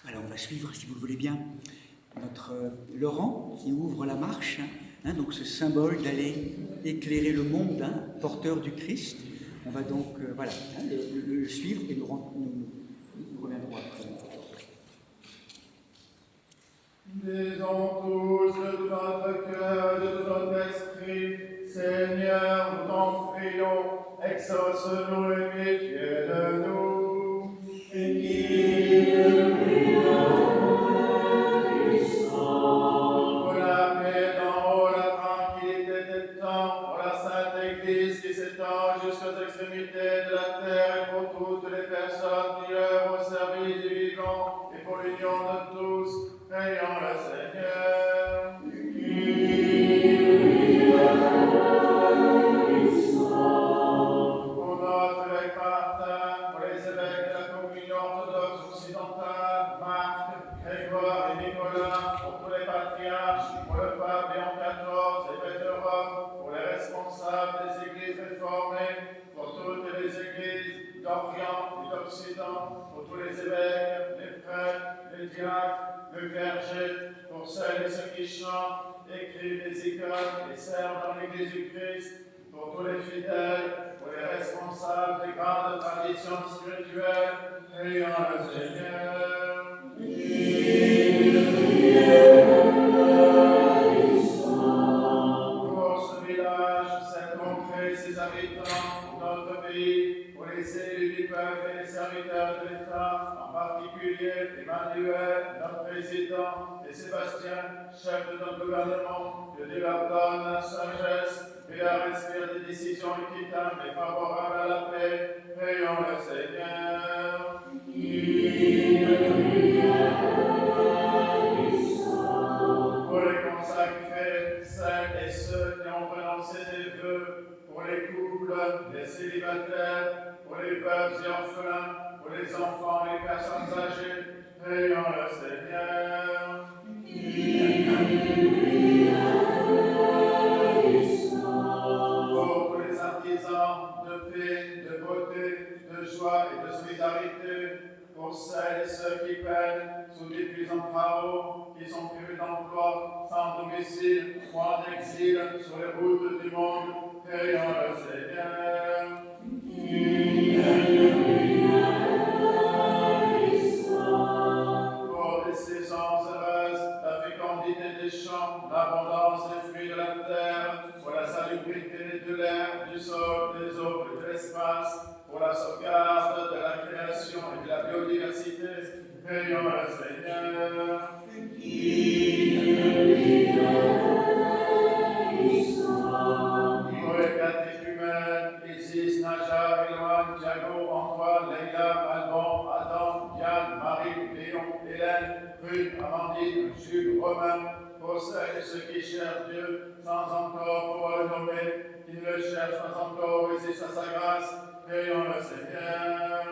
Alors on va suivre, si vous le voulez bien, notre Laurent qui ouvre la marche, donc ce symbole d'aller éclairer le monde, porteur du Christ. On va donc le suivre et nous reviendrons après. Disons tous de notre cœur et de notre esprit, Seigneur, nous t'en prions, exauce-nous et pitié de nous. Et qui Pour la paix d'en haut, la tranquillité des temps, pour la sainte Église qui s'étend jusqu'aux extrémités de la terre et pour toutes les personnes qui œuvrent au service du vivant et pour l'union de tous, prions le Seigneur. Pour notre évêque Martin, pour les évêques de la communion orthodoxe occidentale, Marc, Grégoire et Nicolas, pour tous les patriarches, pour le pape Léon XIV, évêque de Rome, pour les responsables des églises réformées, pour toutes les églises d'Orient et d'Occident, pour tous les évêques, les prêtres, les diacres, le clergé, pour celles et ceux qui chantent, écrivent des icônes et servent dans l'église du Christ, pour tous les fidèles, pour les responsables des grandes traditions spirituelles, prions le Seigneur. Pour ce village, cette contrée, ses habitants, notre pays, pour les élus du peuple et les serviteurs de l'État, en particulier Emmanuel, notre président, et Sébastien, chef de notre gouvernement, que Dieu leur donne la sagesse et leur inspire des décisions équitables et favorables à la paix. Prions le Seigneur. Pour les consacrés, celles et ceux qui ont prononcé des vœux, pour les couples, les célibataires, pour les veuves et orphelins, pour les enfants et les personnes âgées, prions le Seigneur. Pour tous les artisans de paix, de beauté, de joie et de solidarité, pour celles et ceux qui peinent sous d'épuisants travaux, qui sont privés d'emploi, sans domicile ou en exil sur les routes du monde, prions le Seigneur. Pour des saisons heureuses, la fécondité des champs, l'abondance des fruits de la terre, pour la salubrité de l'air, du sol, des eaux et de l'espace, pour la sauvegarde de la création et de la biodiversité, prions le Seigneur. Pour les catéchumènes, Isis, Naja, Eloane, Thiago, Antoine, Leila, Alban, Adam, Diane, Marie, Léon, Hélène, Ruth, Amandine, Jules, Romain, pour celles et ceux qui cherchent Dieu sans encore pouvoir le nommer, qui le cherchent sans encore résister à sa grâce, prions le Seigneur.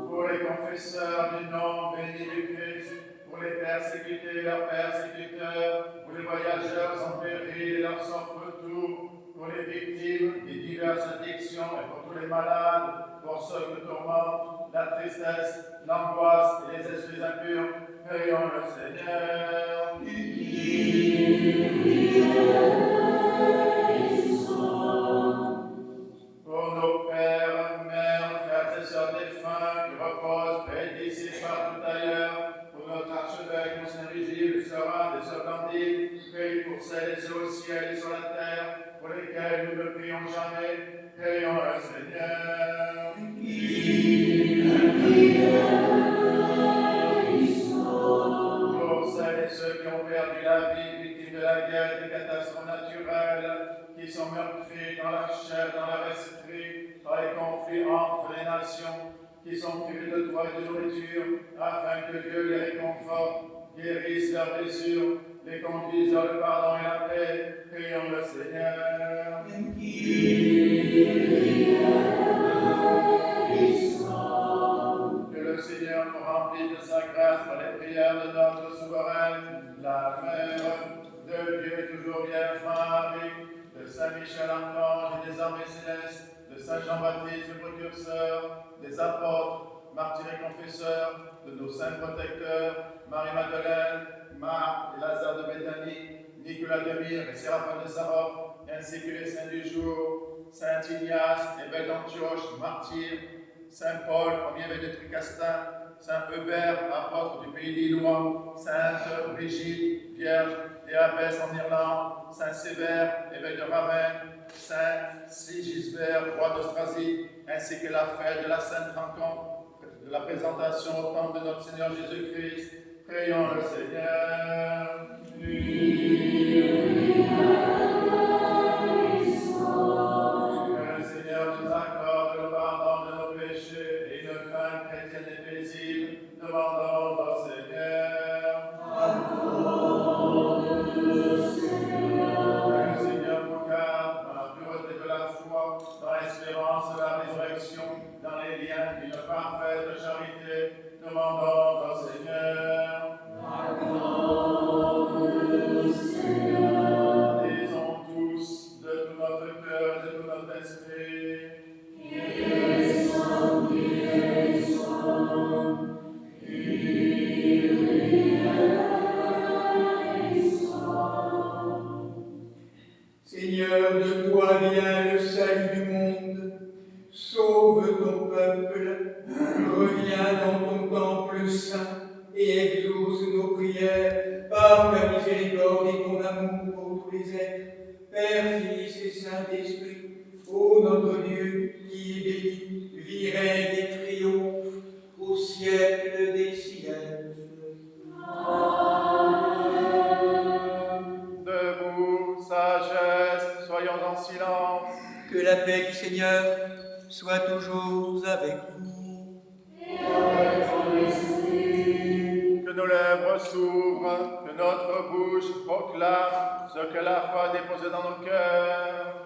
Pour les confesseurs du nom béni du Christ, pour les persécutés et leurs persécuteurs, pour les voyageurs en péril et leur sauf retour, pour les victimes des diverses addictions et pour tous les malades, pour ceux qui tourmentent, la tristesse, l'angoisse et les esprits impurs, prions le Seigneur. Pour nos pères, mères, frères et sœurs défunts qui reposent près d'ici et partout ailleurs, pour notre archevêque, Monseigneur Rigile, Serin des Sœurs Blandides, prie pour celles et ceux au ciel et sur la terre, pour lesquels nous ne prions jamais, prions le Seigneur. Pour celles et ceux qui ont perdu la vie, victimes de la guerre et des catastrophes naturelles, qui sont meurtris dans la chair, dans leur esprit, par les conflits entre les nations, qui sont privés de toit et de nourriture, afin que Dieu les réconforte, guérisse leurs blessures, les conduise vers le pardon et la paix, prions le Seigneur. Que le Seigneur nous remplisse de sa grâce par les prières de notre souveraine, la Mère de Dieu toujours Vierge Marie, de Saint Michel Archange et des armées célestes, de Saint Jean-Baptiste le précurseur, des apôtres, martyrs et confesseurs, de nos saints protecteurs, Marie-Madeleine, Marc et Lazare de Béthanie, Nicolas de Myre et Séraphin de Sarov, ainsi que les saints du jour, Saint Ignace et Belle d'Antioche, martyr, Saint Paul, premier évêque de Tricastin, Saint Hubert, apôtre du pays d'Ilouan, Sainte Brigitte, vierge et abbesse en Irlande, Saint Sévère, évêque de Ravenne, Saint Sigisbert, roi d'Austrasie, ainsi que la fête de la Sainte Rencontre, de la présentation au temple de notre Seigneur Jésus-Christ. Prions le Seigneur. Que le Seigneur nous accorde le pardon de nos péchés et une fin chrétienne et paisible. Demandons au Seigneur. Que le Seigneur nous garde dans la pureté de la foi, dans l'espérance de la résurrection, dans les liens d'une parfaite charité. Demandons au Seigneur. Disons tous de tout notre cœur et de tout notre esprit. peuple, reviens dans ton temple saint et exauce nos prières par ta miséricorde et ton amour pour tous les êtres, Père, Fils et Saint-Esprit, ô notre Dieu qui est béni, vit, règne et triomphe au siècle des siècles. Debout, sagesse, soyons en silence. Que la paix du Seigneur soit toujours avec vous. Que nos lèvres s'ouvrent, que notre bouche proclame ce que la foi dépose dans nos cœurs.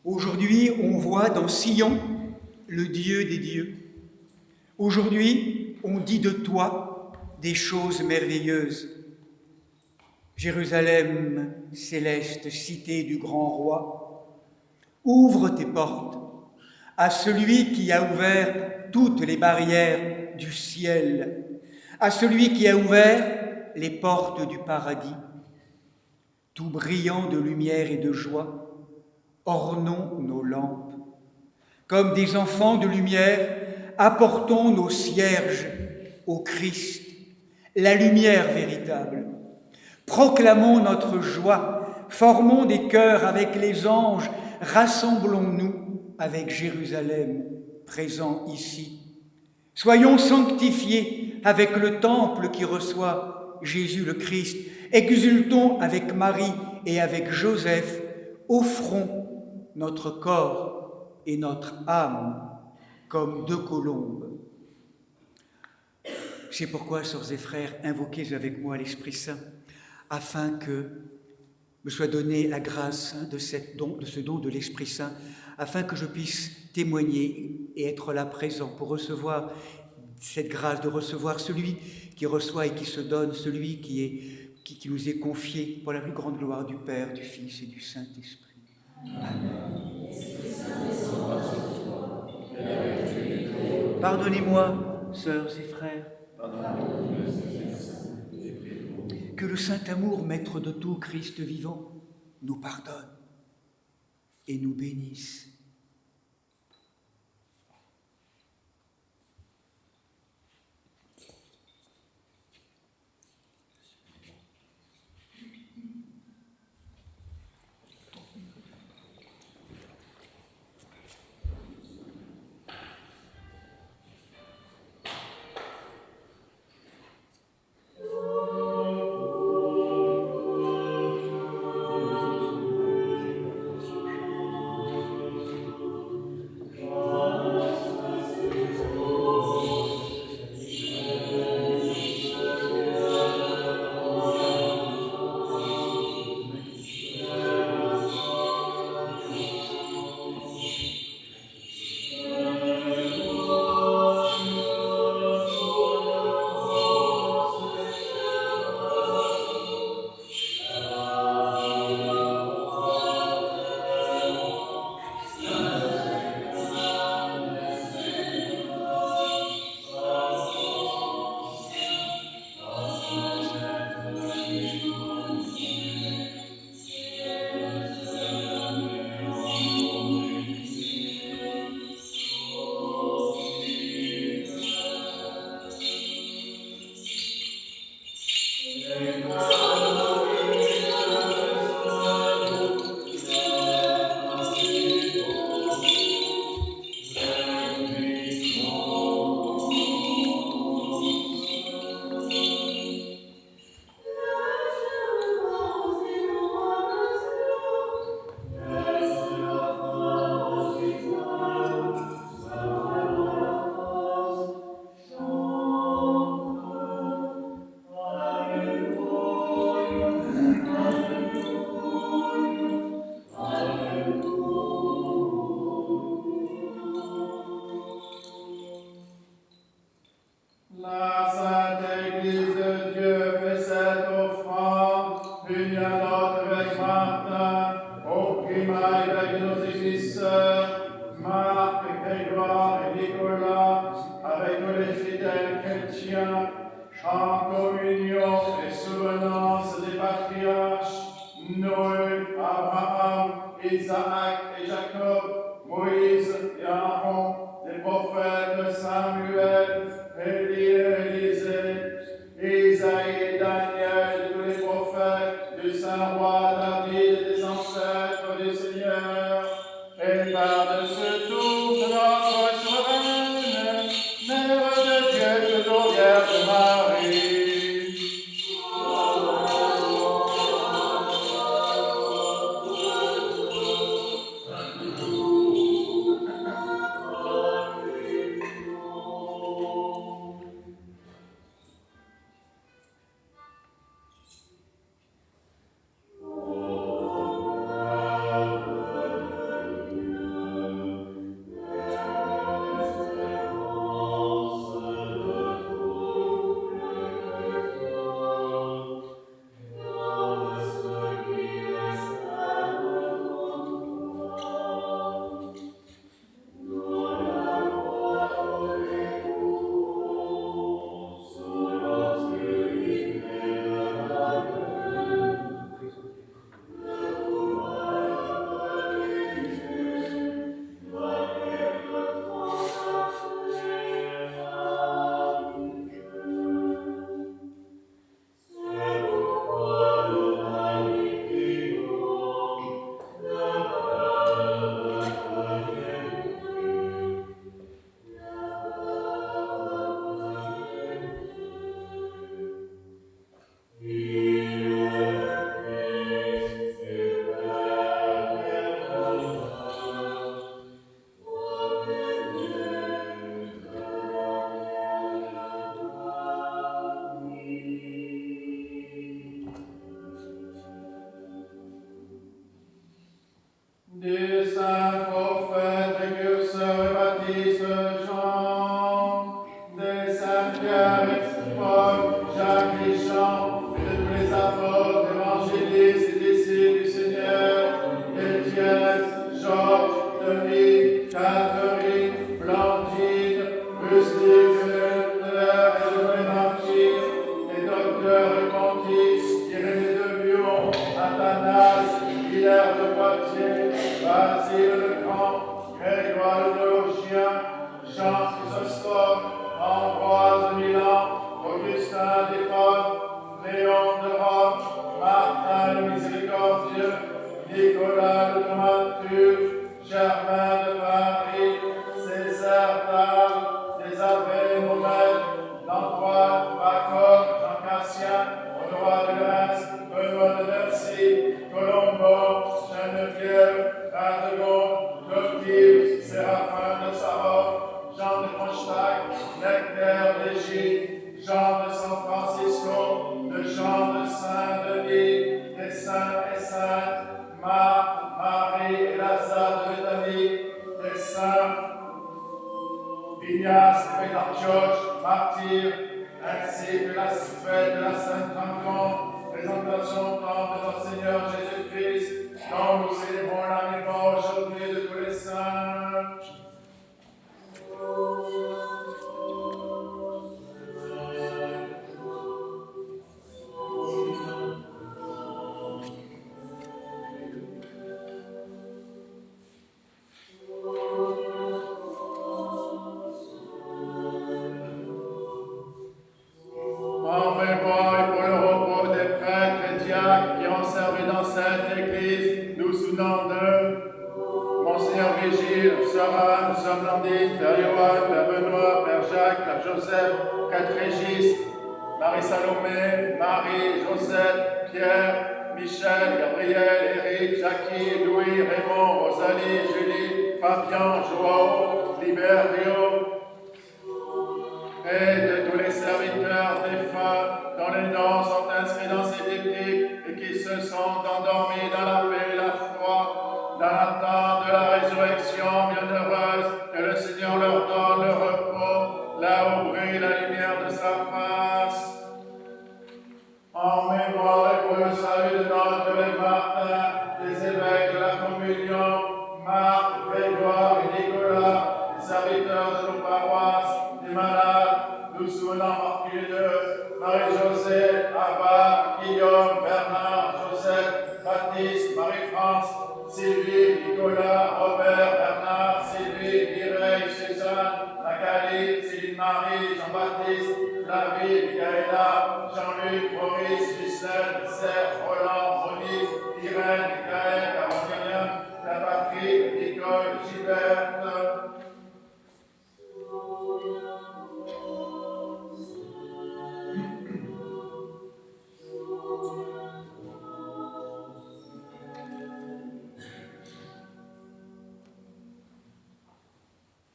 Aujourd'hui, on voit dans Sion le Dieu des dieux. Aujourd'hui, on dit de toi des choses merveilleuses. Jérusalem, céleste cité du grand roi, ouvre tes portes à celui qui a ouvert toutes les barrières du ciel, à celui qui a ouvert les portes du paradis. Tout brillant de lumière et de joie, ornons nos lampes. Comme des enfants de lumière, apportons nos cierges au Christ, la lumière véritable. Proclamons notre joie, formons des chœurs avec les anges, rassemblons-nous avec Jérusalem, présent ici. Soyons sanctifiés avec le temple qui reçoit Jésus le Christ. Exultons avec Marie et avec Joseph, offrons notre corps et notre âme comme deux colombes. C'est pourquoi, sœurs et frères, invoquez avec moi l'Esprit Saint, afin que me soit donnée la grâce de ce don de l'Esprit Saint, afin que je puisse témoigner et être là présent pour recevoir cette grâce, de recevoir celui qui reçoit et qui se donne, celui qui nous est confié pour la plus grande gloire du Père, du Fils et du Saint-Esprit. Amen. Pardonnez-moi, sœurs et frères. Que le Saint-Amour, maître de tout, Christ vivant, nous pardonne. et nous bénisse. La Sainte Église de Dieu fait cette offrande, unie à notre évêque Martin, au primat évêque de nos églises sœurs, Marc, Grégoire et Nicolas, avec tous les fidèles chrétiens, en communion et souvenance des patriarches, Noé, Abraham, Isaac et Jacob, Moïse et Aaron, les prophètes Samuel, Élie et Élisée, Isaïe et Daniel, tous les prophètes du saint roi David et des ancêtres du Seigneur, et par-dessus tout notre souveraine, Mère de Dieu, toujours Vierge Marie. Du saint prophète précurseur et baptiste Jean, des saints Pierre et Paul, Jacques et Jean, et de tous les apôtres, évangélistes et disciples du Seigneur, Étienne, Georges, Denis, Catherine, Blandine, Rustique, Luther et tous les martyrs, les docteurs et pontifes, Irénée de Lyon, Athanase, Hilaire de Poitiers, Basile le Grand, Grégoire le théologien, Jean Chrysostome, Ambroise de Milan, Augustin d'Éphode, Léon de Rome, Martin le Miséricordieux, Nicolas le Thaumaturge, Germain de Paris, César d'Arles, des Abbés Nomèdes, d'Antoine, Pacoque, Jean Cassien, Honorat de Reims, Benoît de Mercy, Colombo, Geneviève, Radegonde, Clotilde, Séraphin de Sarov, Jean de Fronstac, Nectaire d'Égypte, Jean de San Francisco, de Jean de Saint-Denis, des saints et saintes, Marc, Marie et Lazare de Béthanie, des saints Ignace et Pétarchioche, martyrs, ainsi que la fête de la Sainte Rencontre, présentation au temple de notre Seigneur Jésus-Christ, dont nous célébrons la mémoire aujourd'hui de tous les saints. En mémoire et pour le repos des prêtres et diacres qui ont servi dans cette église, nous souvenons d'eux. Monseigneur Vigile, Sœur Anne, Sœur Blandine, Père Johan, Père Benoît, Père Jacques, Père Joseph, Prêtre Régis, Marie Salomé, Marie, Josette, Pierre, Michel, Gabriel, Éric, Jackie, Louis, Raymond, Rosalie, Julie, Fabien, Joao, Liberio, et de tous les serviteurs défunts dont les noms sont inscrits dans ces diptyques et qui se sont endormis dans la paix et la foi, dans l'attente de la résurrection bienheureuse, que le Seigneur leur donne le repos, là où brille la lumière de sa face. En mémoire et pour le salut de notre évêque Martin, des évêques de la communion, Marc, Grégoire et Nicolas, les serviteurs de nos paroisses, des malades, nous souvenons en particulier de Marie-Josée, Abba, Guillaume, Bernard, Joseph, Baptiste, Marie-France, Sylvie, Nicolas, Robert, Bernard, Sylvie, Mireille, Suzanne, Nathalie, Céline Marie, Jean-Baptiste, Flavie, Michaela, Jean-Luc, Maurice, Lucien, Serge, Roland, Monique, Irène, Michael, Caroline, la Patrick, Nicole, Gilberte.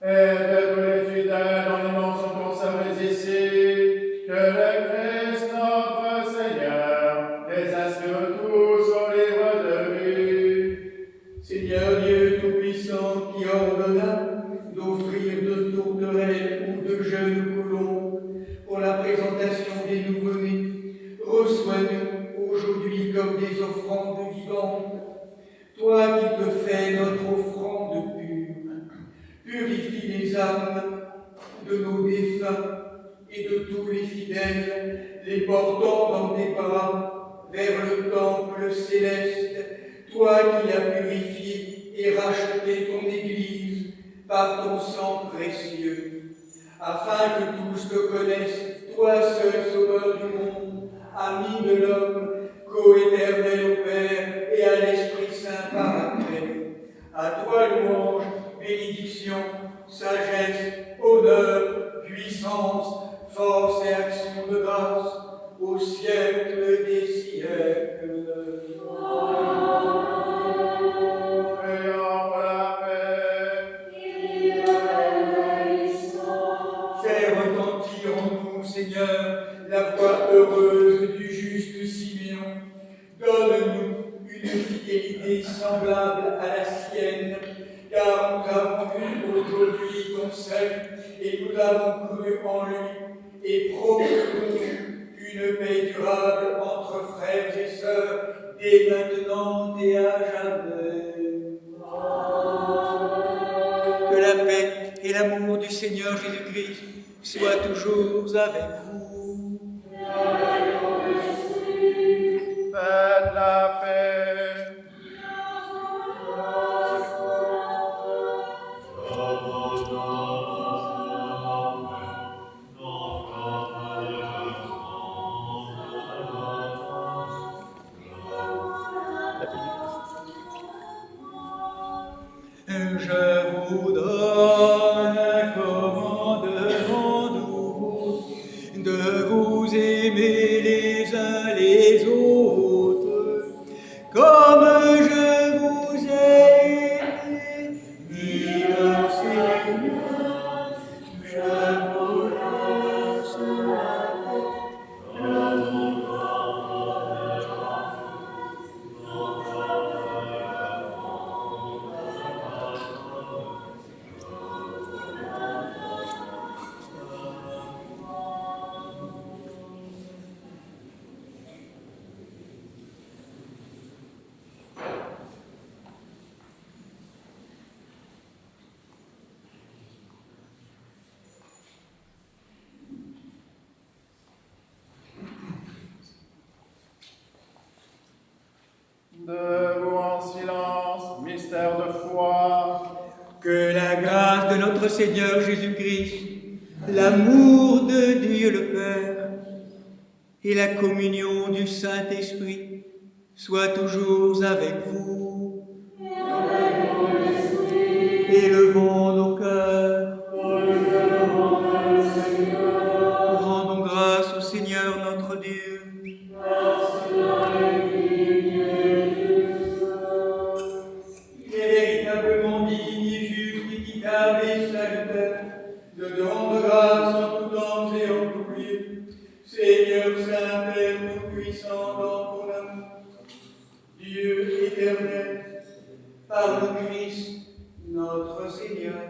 Et de tous les fidèles dont les noms sont conservés ici, que le Christ notre Seigneur les inscrive tous au livre de vie. Seigneur Dieu Tout-Puissant, qui ordonna d'offrir de tourterelles ou de jeunes colons pour la présentation des nouveau-nés, reçois-nous aujourd'hui comme des offrandes vivantes. Toi qui te fais notre offrande pure, purifie les âmes de nos défunts et de tous les fidèles, les portant dans tes bras vers le temple céleste, toi qui l'as purifié et racheté ton Église par ton sang précieux, afin que tous te connaissent, toi seul Sauveur du monde, ami de l'homme, co-éternel au Père et à l'Esprit Saint Paraclet. À toi louange, bénédiction, sagesse, honneur, puissance, force et action de grâce, au siècle des siècles. Prions pour la paix. Fais retentir en nous, Seigneur, la voix heureuse du juste Siméon. Donne-nous une fidélité semblable à la sienne, car nous avons vu aujourd'hui ton salut et nous l'avons cru en lui, et procure-nous une paix durable entre frères et sœurs, dès maintenant et à jamais. Que la paix et l'amour du Seigneur Jésus-Christ soient toujours avec vous. Faites la paix. Je vous donne un commandement nouveau, de vous aimer les uns les autres, comme je vous ai aimé, dit le Seigneur. Je vous laisse la paix. Debout en silence, mystère de foi. Que la grâce de notre Seigneur Jésus-Christ, l'amour de Dieu le Père et la communion du Saint-Esprit soient toujours avec vous. Élevons nos cœurs. Rendons grâce au Seigneur notre Dieu. Il est véritablement digne et juste, équitable et salutaire de te rendre grâce en tout temps et en tout lieu, Seigneur Saint Père Tout-Puissant, dans ton amour, Dieu éternel, par le Christ, notre Seigneur.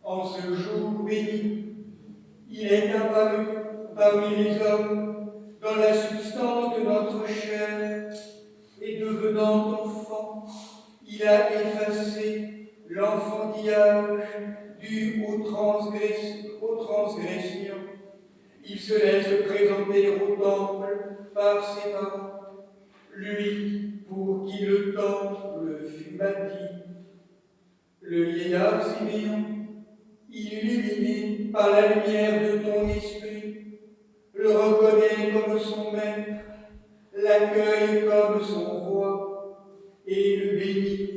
En ce jour béni, il est apparu parmi les hommes dans la substance de notre chair, et devenant enfant, il a effacé l'enfantillage dû aux transgressions. Il se laisse présenter au temple par ses parents, lui pour qui le temple fut bâti. Le vieillard Siméon, illuminé par la lumière de ton esprit, le reconnaît comme son maître, l'accueille comme son roi et le bénit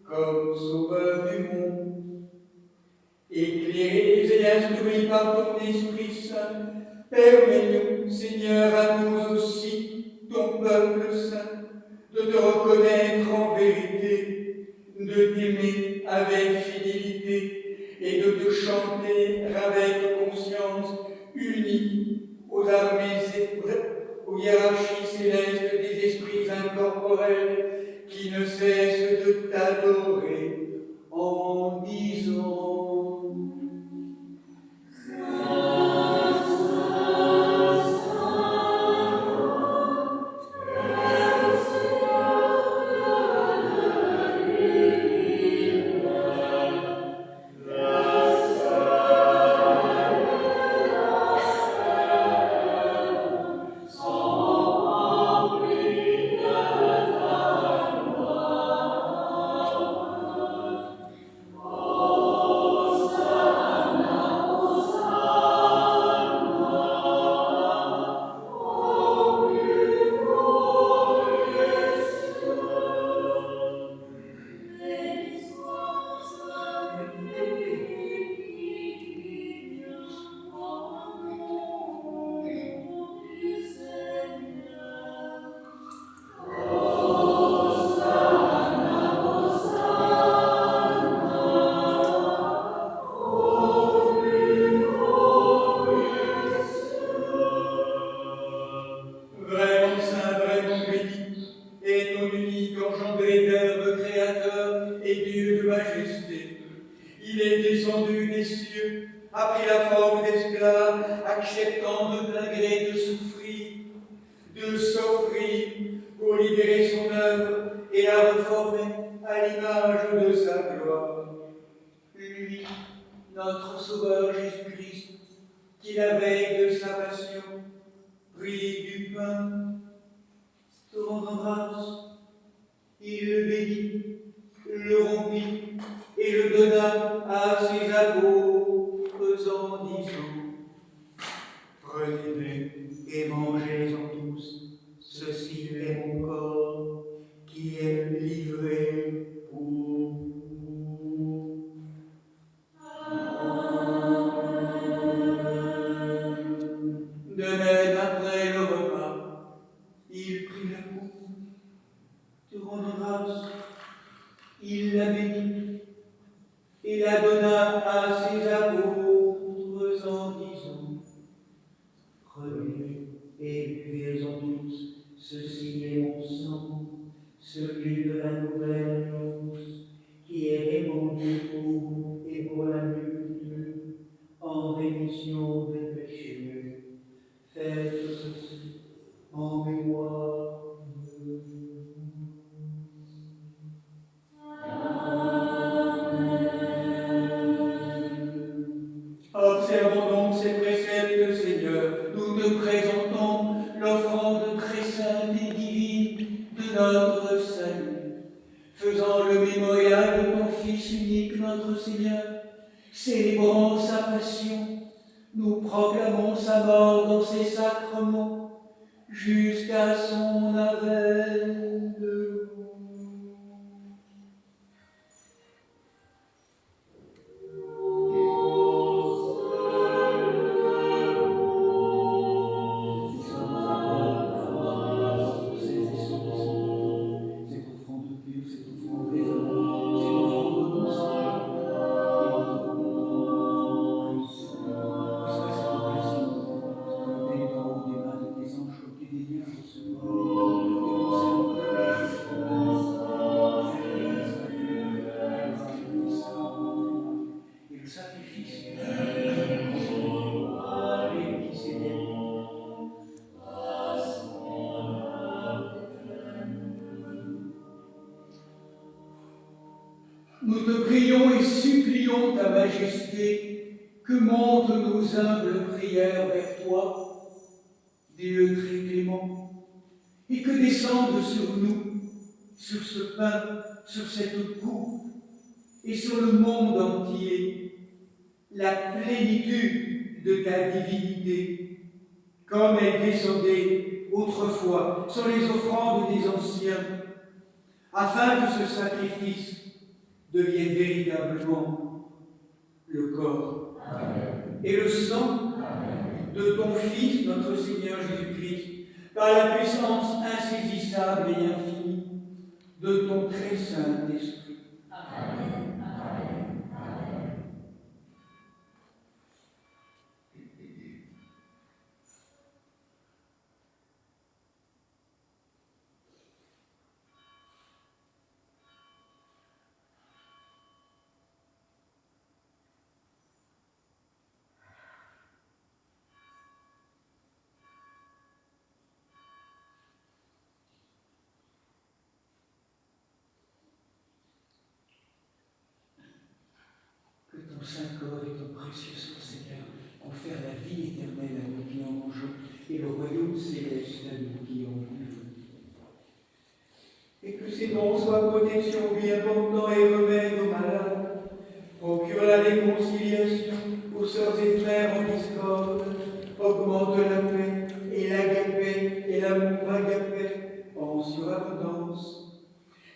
comme sauveur du monde. Éclairés et instruits par ton Esprit Saint, permets-nous, Seigneur, à nous aussi, ton peuple saint, de te reconnaître en vérité, de t'aimer avec fidélité et de te chanter avec conscience unie aux aux hiérarchies célestes des esprits incorporels qui ne cessent de t'adorer en disant acceptant de plein gré de souffrir, de s'offrir pour libérer son œuvre et la reformer à l'image de sa gloire. Lui, notre Sauveur Jésus-Christ, qui la veille de sa passion prit du pain, te rendant grâce, il le bénit, le rompit et le donna à ses apôtres en disant: prenez et mangez-en tous, ceci est mon corps rendant grâce, il la bénit et la donna à ses apôtres en disant: prenez et buvez-en tous, ceci est mon sang, celui de la nouvelle annonce, qui est répandu pour vous et pour la multitude en rémission des péchés. Faites ceci en mémoire de nous. Observons donc ces préceptes, Seigneur. Nous te présentons l'offrande très sainte et divine de notre salut, faisant le mémorial de ton Fils unique, notre Seigneur, célébrant sa passion. Nous proclamons sa mort dans ses sacrements jusqu'à son avènement. Nous te prions et supplions ta majesté, que montent nos humbles prières vers toi, Dieu très clément, et que descende sur nous, sur ce pain, sur cette coupe, et sur le monde entier, la plénitude de ta divinité, comme elle descendait autrefois sur les offrandes des anciens, afin que ce sacrifice devienne véritablement le corps et le sang de ton Fils, notre Seigneur Jésus-Christ, par la puissance insaisissable et infinie de ton très saint Esprit. Amen. Que ton saint corps et ton précieux sang, Seigneur, confèrent la vie éternelle à nous qui en mangeons et le royaume céleste à nous qui en buvons. Et que ces dons soient protection bien portant et remède aux malades, procure la réconciliation aux sœurs et frères en discorde, augmente la paix et l'agapé et l'amour agapé en surabondance,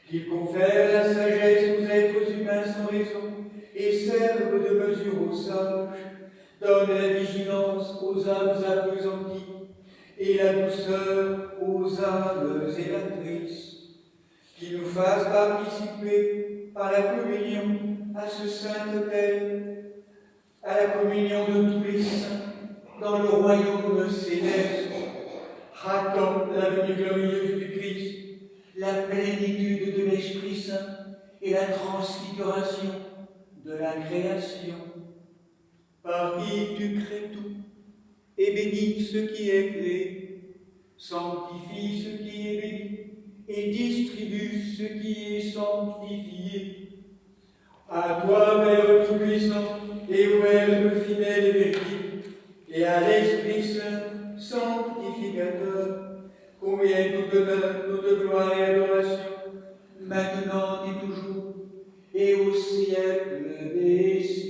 qu'il confère la sagesse aux êtres humains sans raison, et serve de mesure aux sages, donne la vigilance aux âmes appesanties, et la douceur aux âmes zélatrices, qui nous fasse participer par la communion à ce saint autel, à la communion de tous les saints, dans le royaume céleste, ratant la venue glorieuse du Christ, la plénitude de l'Esprit Saint et la transfiguration de la création, par qui tu crées tout, et bénis ce qui est créé, sanctifie ce qui est béni, et distribue ce qui est sanctifié. À toi, Père Tout-Puissant, et au Verbe fidèle et véridique, et à l'Esprit Saint, sanctificateur, convient tout honneur, toute gloire et adoration, maintenant et toujours, et au siècle des siècles.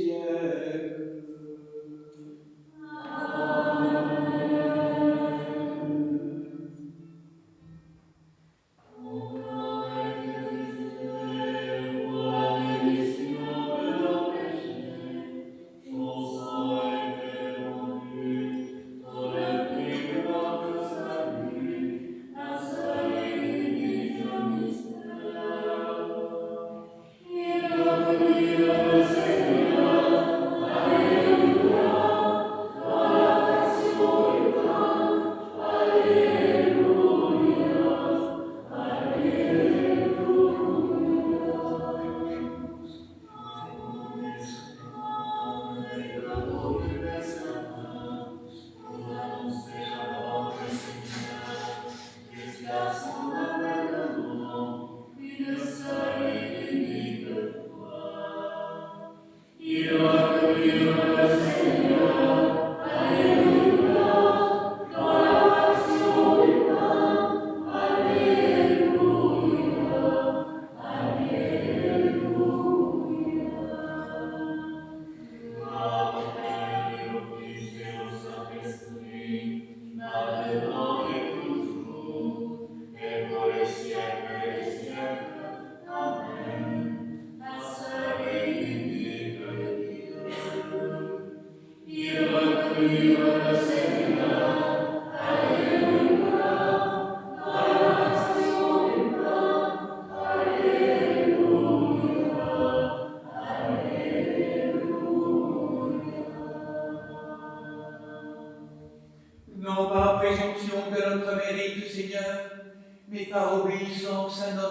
Salut, la seule et unique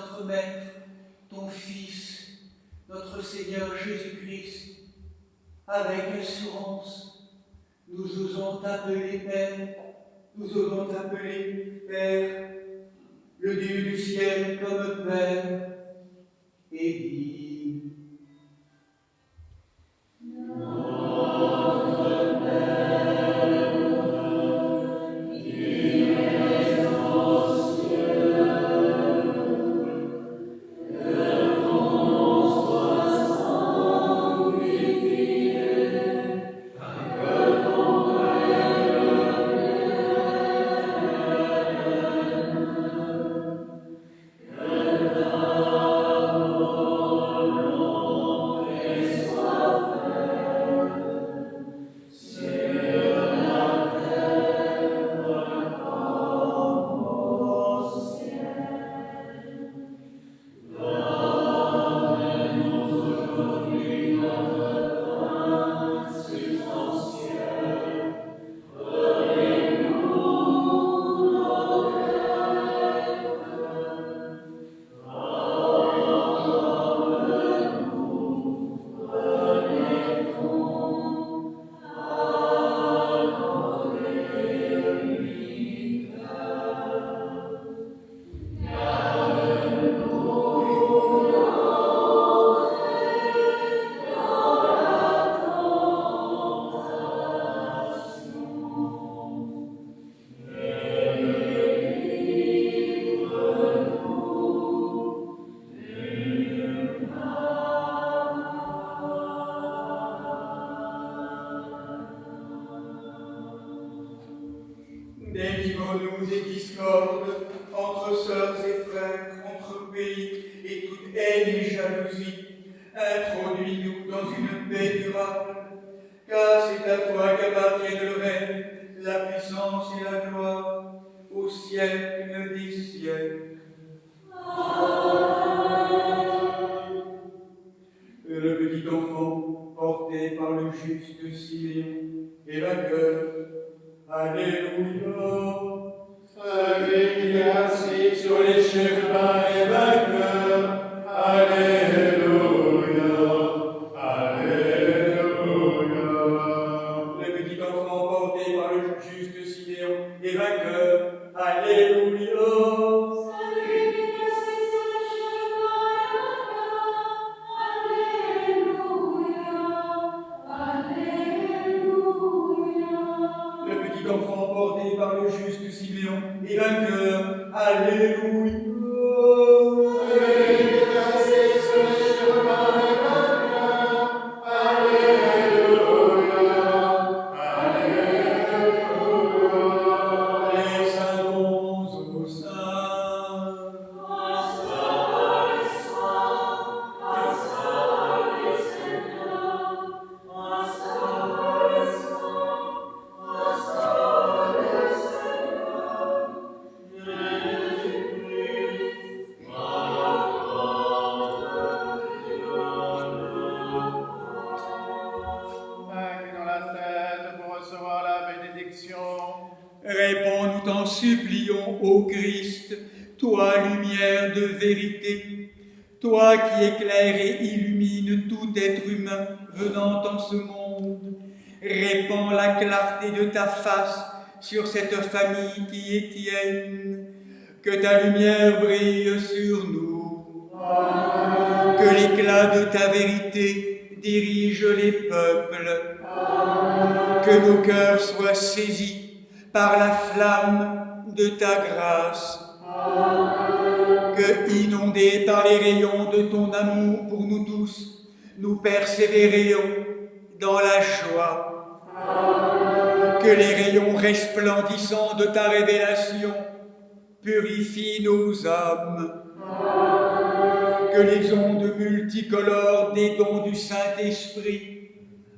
notre Maître, ton Fils, notre Seigneur Jésus-Christ, avec assurance, nous osons t'appeler Père, nous osons t'appeler Père, le Dieu du ciel comme Père, et dit Délivre-nous des discordes entre sœurs et frères, entre pays et toute haine et jalousie. Introduis-nous dans une paix durable, car c'est à toi qu'appartiennent le règne, la puissance et la gloire, au siècle des siècles. Le petit enfant, porté par le juste Siméon, et vainqueur. Alléluia. Celui qui est assis sur les chérubins est vainqueur. Alléluia. Alléluia. Le petit enfant porté par le juste Siméon est vainqueur. Alléluia. L'enfant porté par le juste Siméon est vainqueur. Alléluia. Les saints dons aux saints. Réponds-nous t'en supplions, ô Christ, toi lumière de vérité, toi qui éclaires et illumines tout être humain venant en ce monde. Répands la clarté de ta face sur cette famille qui est tienne, que ta lumière brille sur nous, que l'éclat de ta vérité dirige les peuples, que nos cœurs soient saisis par la flamme de ta grâce, que, inondés par les rayons de ton amour pour nous tous, nous persévérions dans la joie, que les rayons resplendissants de ta révélation purifient nos âmes, que les ondes multicolores des dons du Saint-Esprit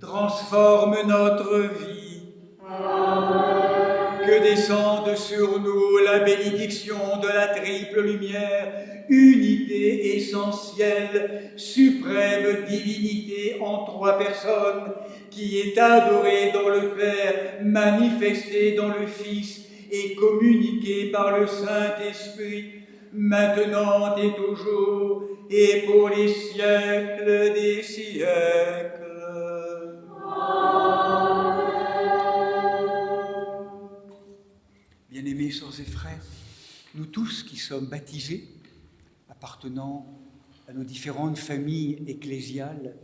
transforment notre vie, que descende sur nous la bénédiction de la triple lumière, unité essentielle, suprême divinité en trois personnes, qui est adorée dans le Père, manifestée dans le Fils et communiquée par le Saint-Esprit, maintenant et toujours, et pour les siècles des siècles. Bien-aimés sœurs et frères, nous tous qui sommes baptisés, appartenant à nos différentes familles ecclésiales,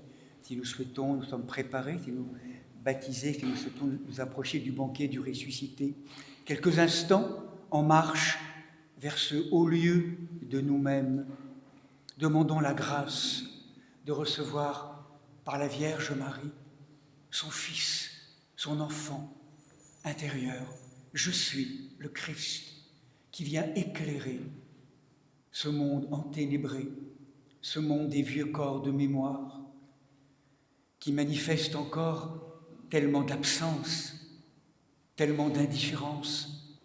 si nous souhaitons, nous sommes préparés, si nous baptisés, si nous souhaitons nous approcher du banquet du ressuscité, quelques instants en marche vers ce haut lieu de nous-mêmes, demandons la grâce de recevoir par la Vierge Marie son Fils, son enfant intérieur. Je suis le Christ qui vient éclairer ce monde enténébré, ce monde des vieux corps de mémoire, qui manifeste encore tellement d'absence, tellement d'indifférence,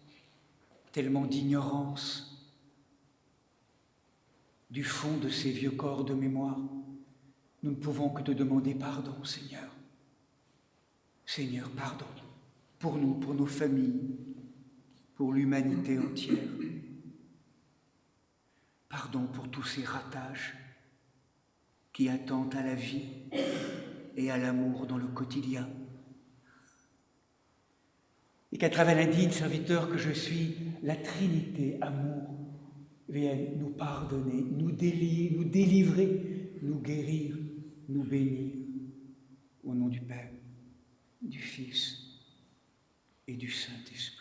tellement d'ignorance. Du fond de ces vieux corps de mémoire, nous ne pouvons que te demander pardon, Seigneur. Seigneur, pardon, pour nous, pour nos familles, pour l'humanité entière. Pardon pour tous ces ratages qui attendent à la vie et à l'amour dans le quotidien. Et qu'à travers l'indigne serviteur que je suis, la Trinité, amour, vienne nous pardonner, nous délivrer, nous guérir, nous bénir. Au nom du Père, du Fils et du Saint-Esprit.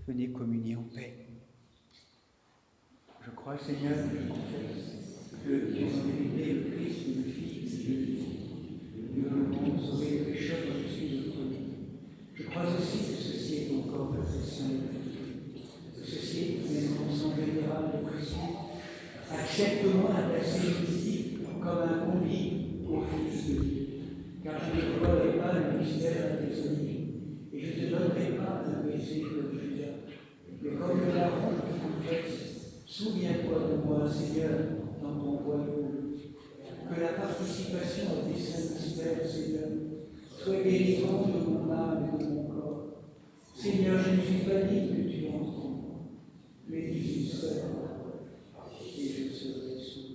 Venez communier en paix. Je crois, Seigneur, que je confesse que tu es en vérité le Christ, le Fils de Dieu. Nous devons sauver le pécheur dont je suis le premier. Je crois aussi que ceci est ton corps, Père Saint, que ceci est ton sang vénérable et précieux. Accepte-moi à placer ici comme un convive au Fils de Dieu, car je ne dévoilerai pas le mystère de tes ennemis, et je ne te donnerai pas un baiser comme Judas. Mais comme le larron qui confesse, souviens-toi de moi, Seigneur, dans ton royaume. Que la participation à tes saints mystères, Seigneur, soit guérissante de mon âme et de mon corps. Seigneur, je ne suis pas digne que tu entres en moi, mais dis une seule parole, et je serai sauvé.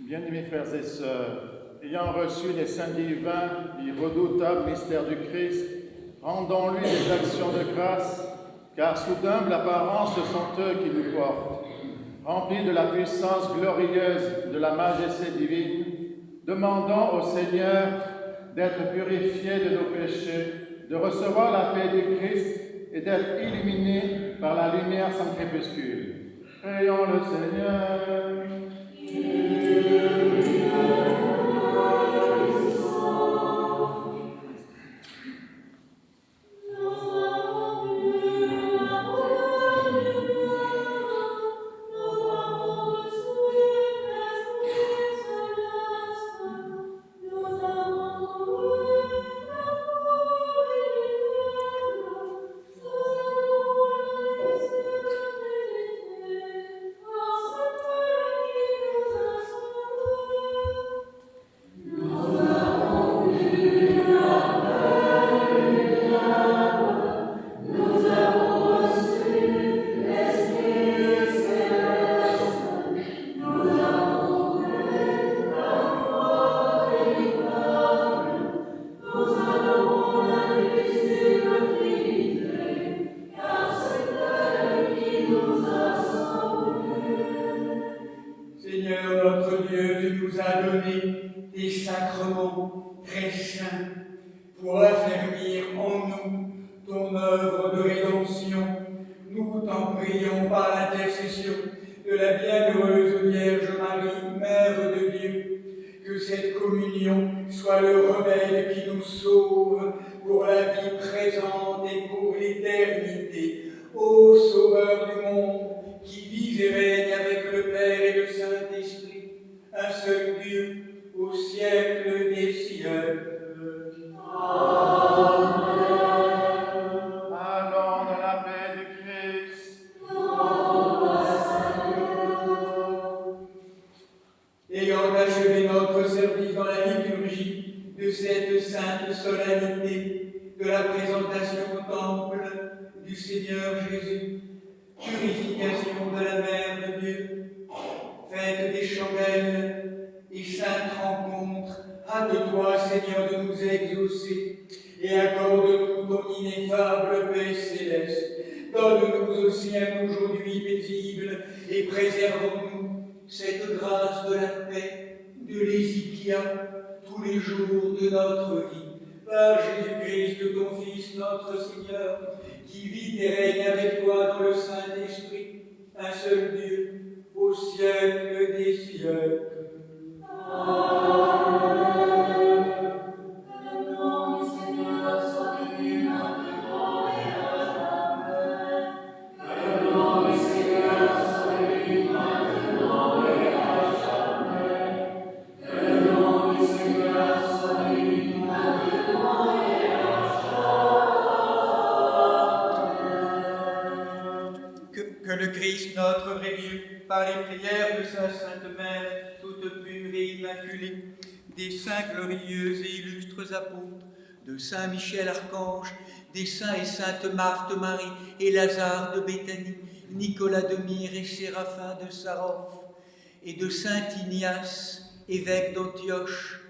Bien-aimés frères et sœurs, ayant reçu les saints divins, les redoutables mystères du Christ, rendons-lui des actions de grâce, car sous d'humble apparence, ce sont eux qui nous portent. Remplis de la puissance glorieuse de la majesté divine, demandons au Seigneur d'être purifiés de nos péchés, de recevoir la paix du Christ et d'être illuminés par la lumière sans crépuscule. Prions le Seigneur. Seigneur notre Dieu, tu nous as donné des sacrements très saints pour affermir en nous ton œuvre de rédemption. Nous t'en prions par l'intercession de la bienheureuse Vierge Marie, Mère de Dieu, que cette communion soit le remède qui nous sauve pour la vie présente et pour l'éternité. Ô Sauveur du monde, qui vis et règne avec le Père et le Saint-Esprit, un seul Dieu, au siècle des siècles. Allons dans la paix du Christ. Ayant achevé notre service dans la liturgie de cette sainte solennité de la présentation au temple du Seigneur Jésus, purification de la Mère de Dieu, fête des chandelles et sainte rencontre, hâte-toi, Seigneur, de nous exaucer et accorde-nous ton ineffable paix céleste. Donne-nous aussi un aujourd'hui paisible et préservons-nous cette grâce de la paix, de l'hésikia, tous les jours de notre vie. Par Jésus-Christ, ton Fils, notre Seigneur, qui vit et règne avec toi dans le Saint-Esprit, un seul Dieu, au siècle des siècles. Que le Christ, notre vrai Dieu, par les prières de sa Sainte Mère, toute pure et immaculée, des saints glorieux et illustres apôtres, de Saint Michel Archange, des saints et saintes Marthe Marie et Lazare de Béthanie, Nicolas de Myre et Séraphin de Sarov, et de Saint Ignace, évêque d'Antioche,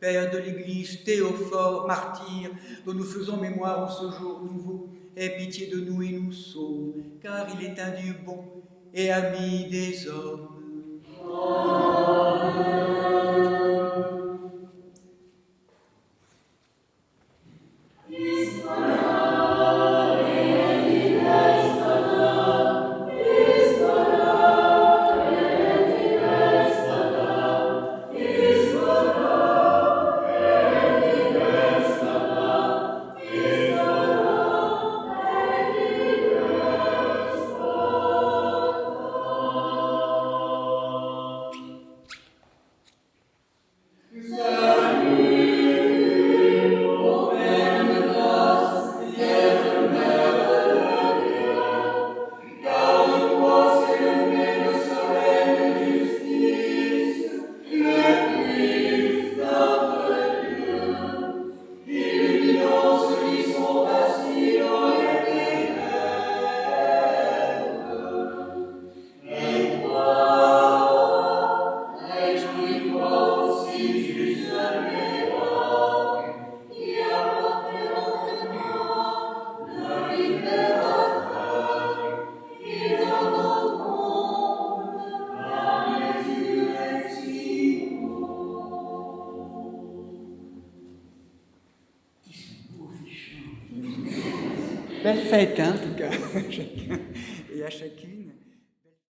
Père de l'Église, Théophore, martyr, dont nous faisons mémoire en ce jour nouveau, aie pitié de nous et nous sauve, car il est un Dieu bon et ami des hommes. Belle fête, hein, en tout cas, à chacun et à chacune.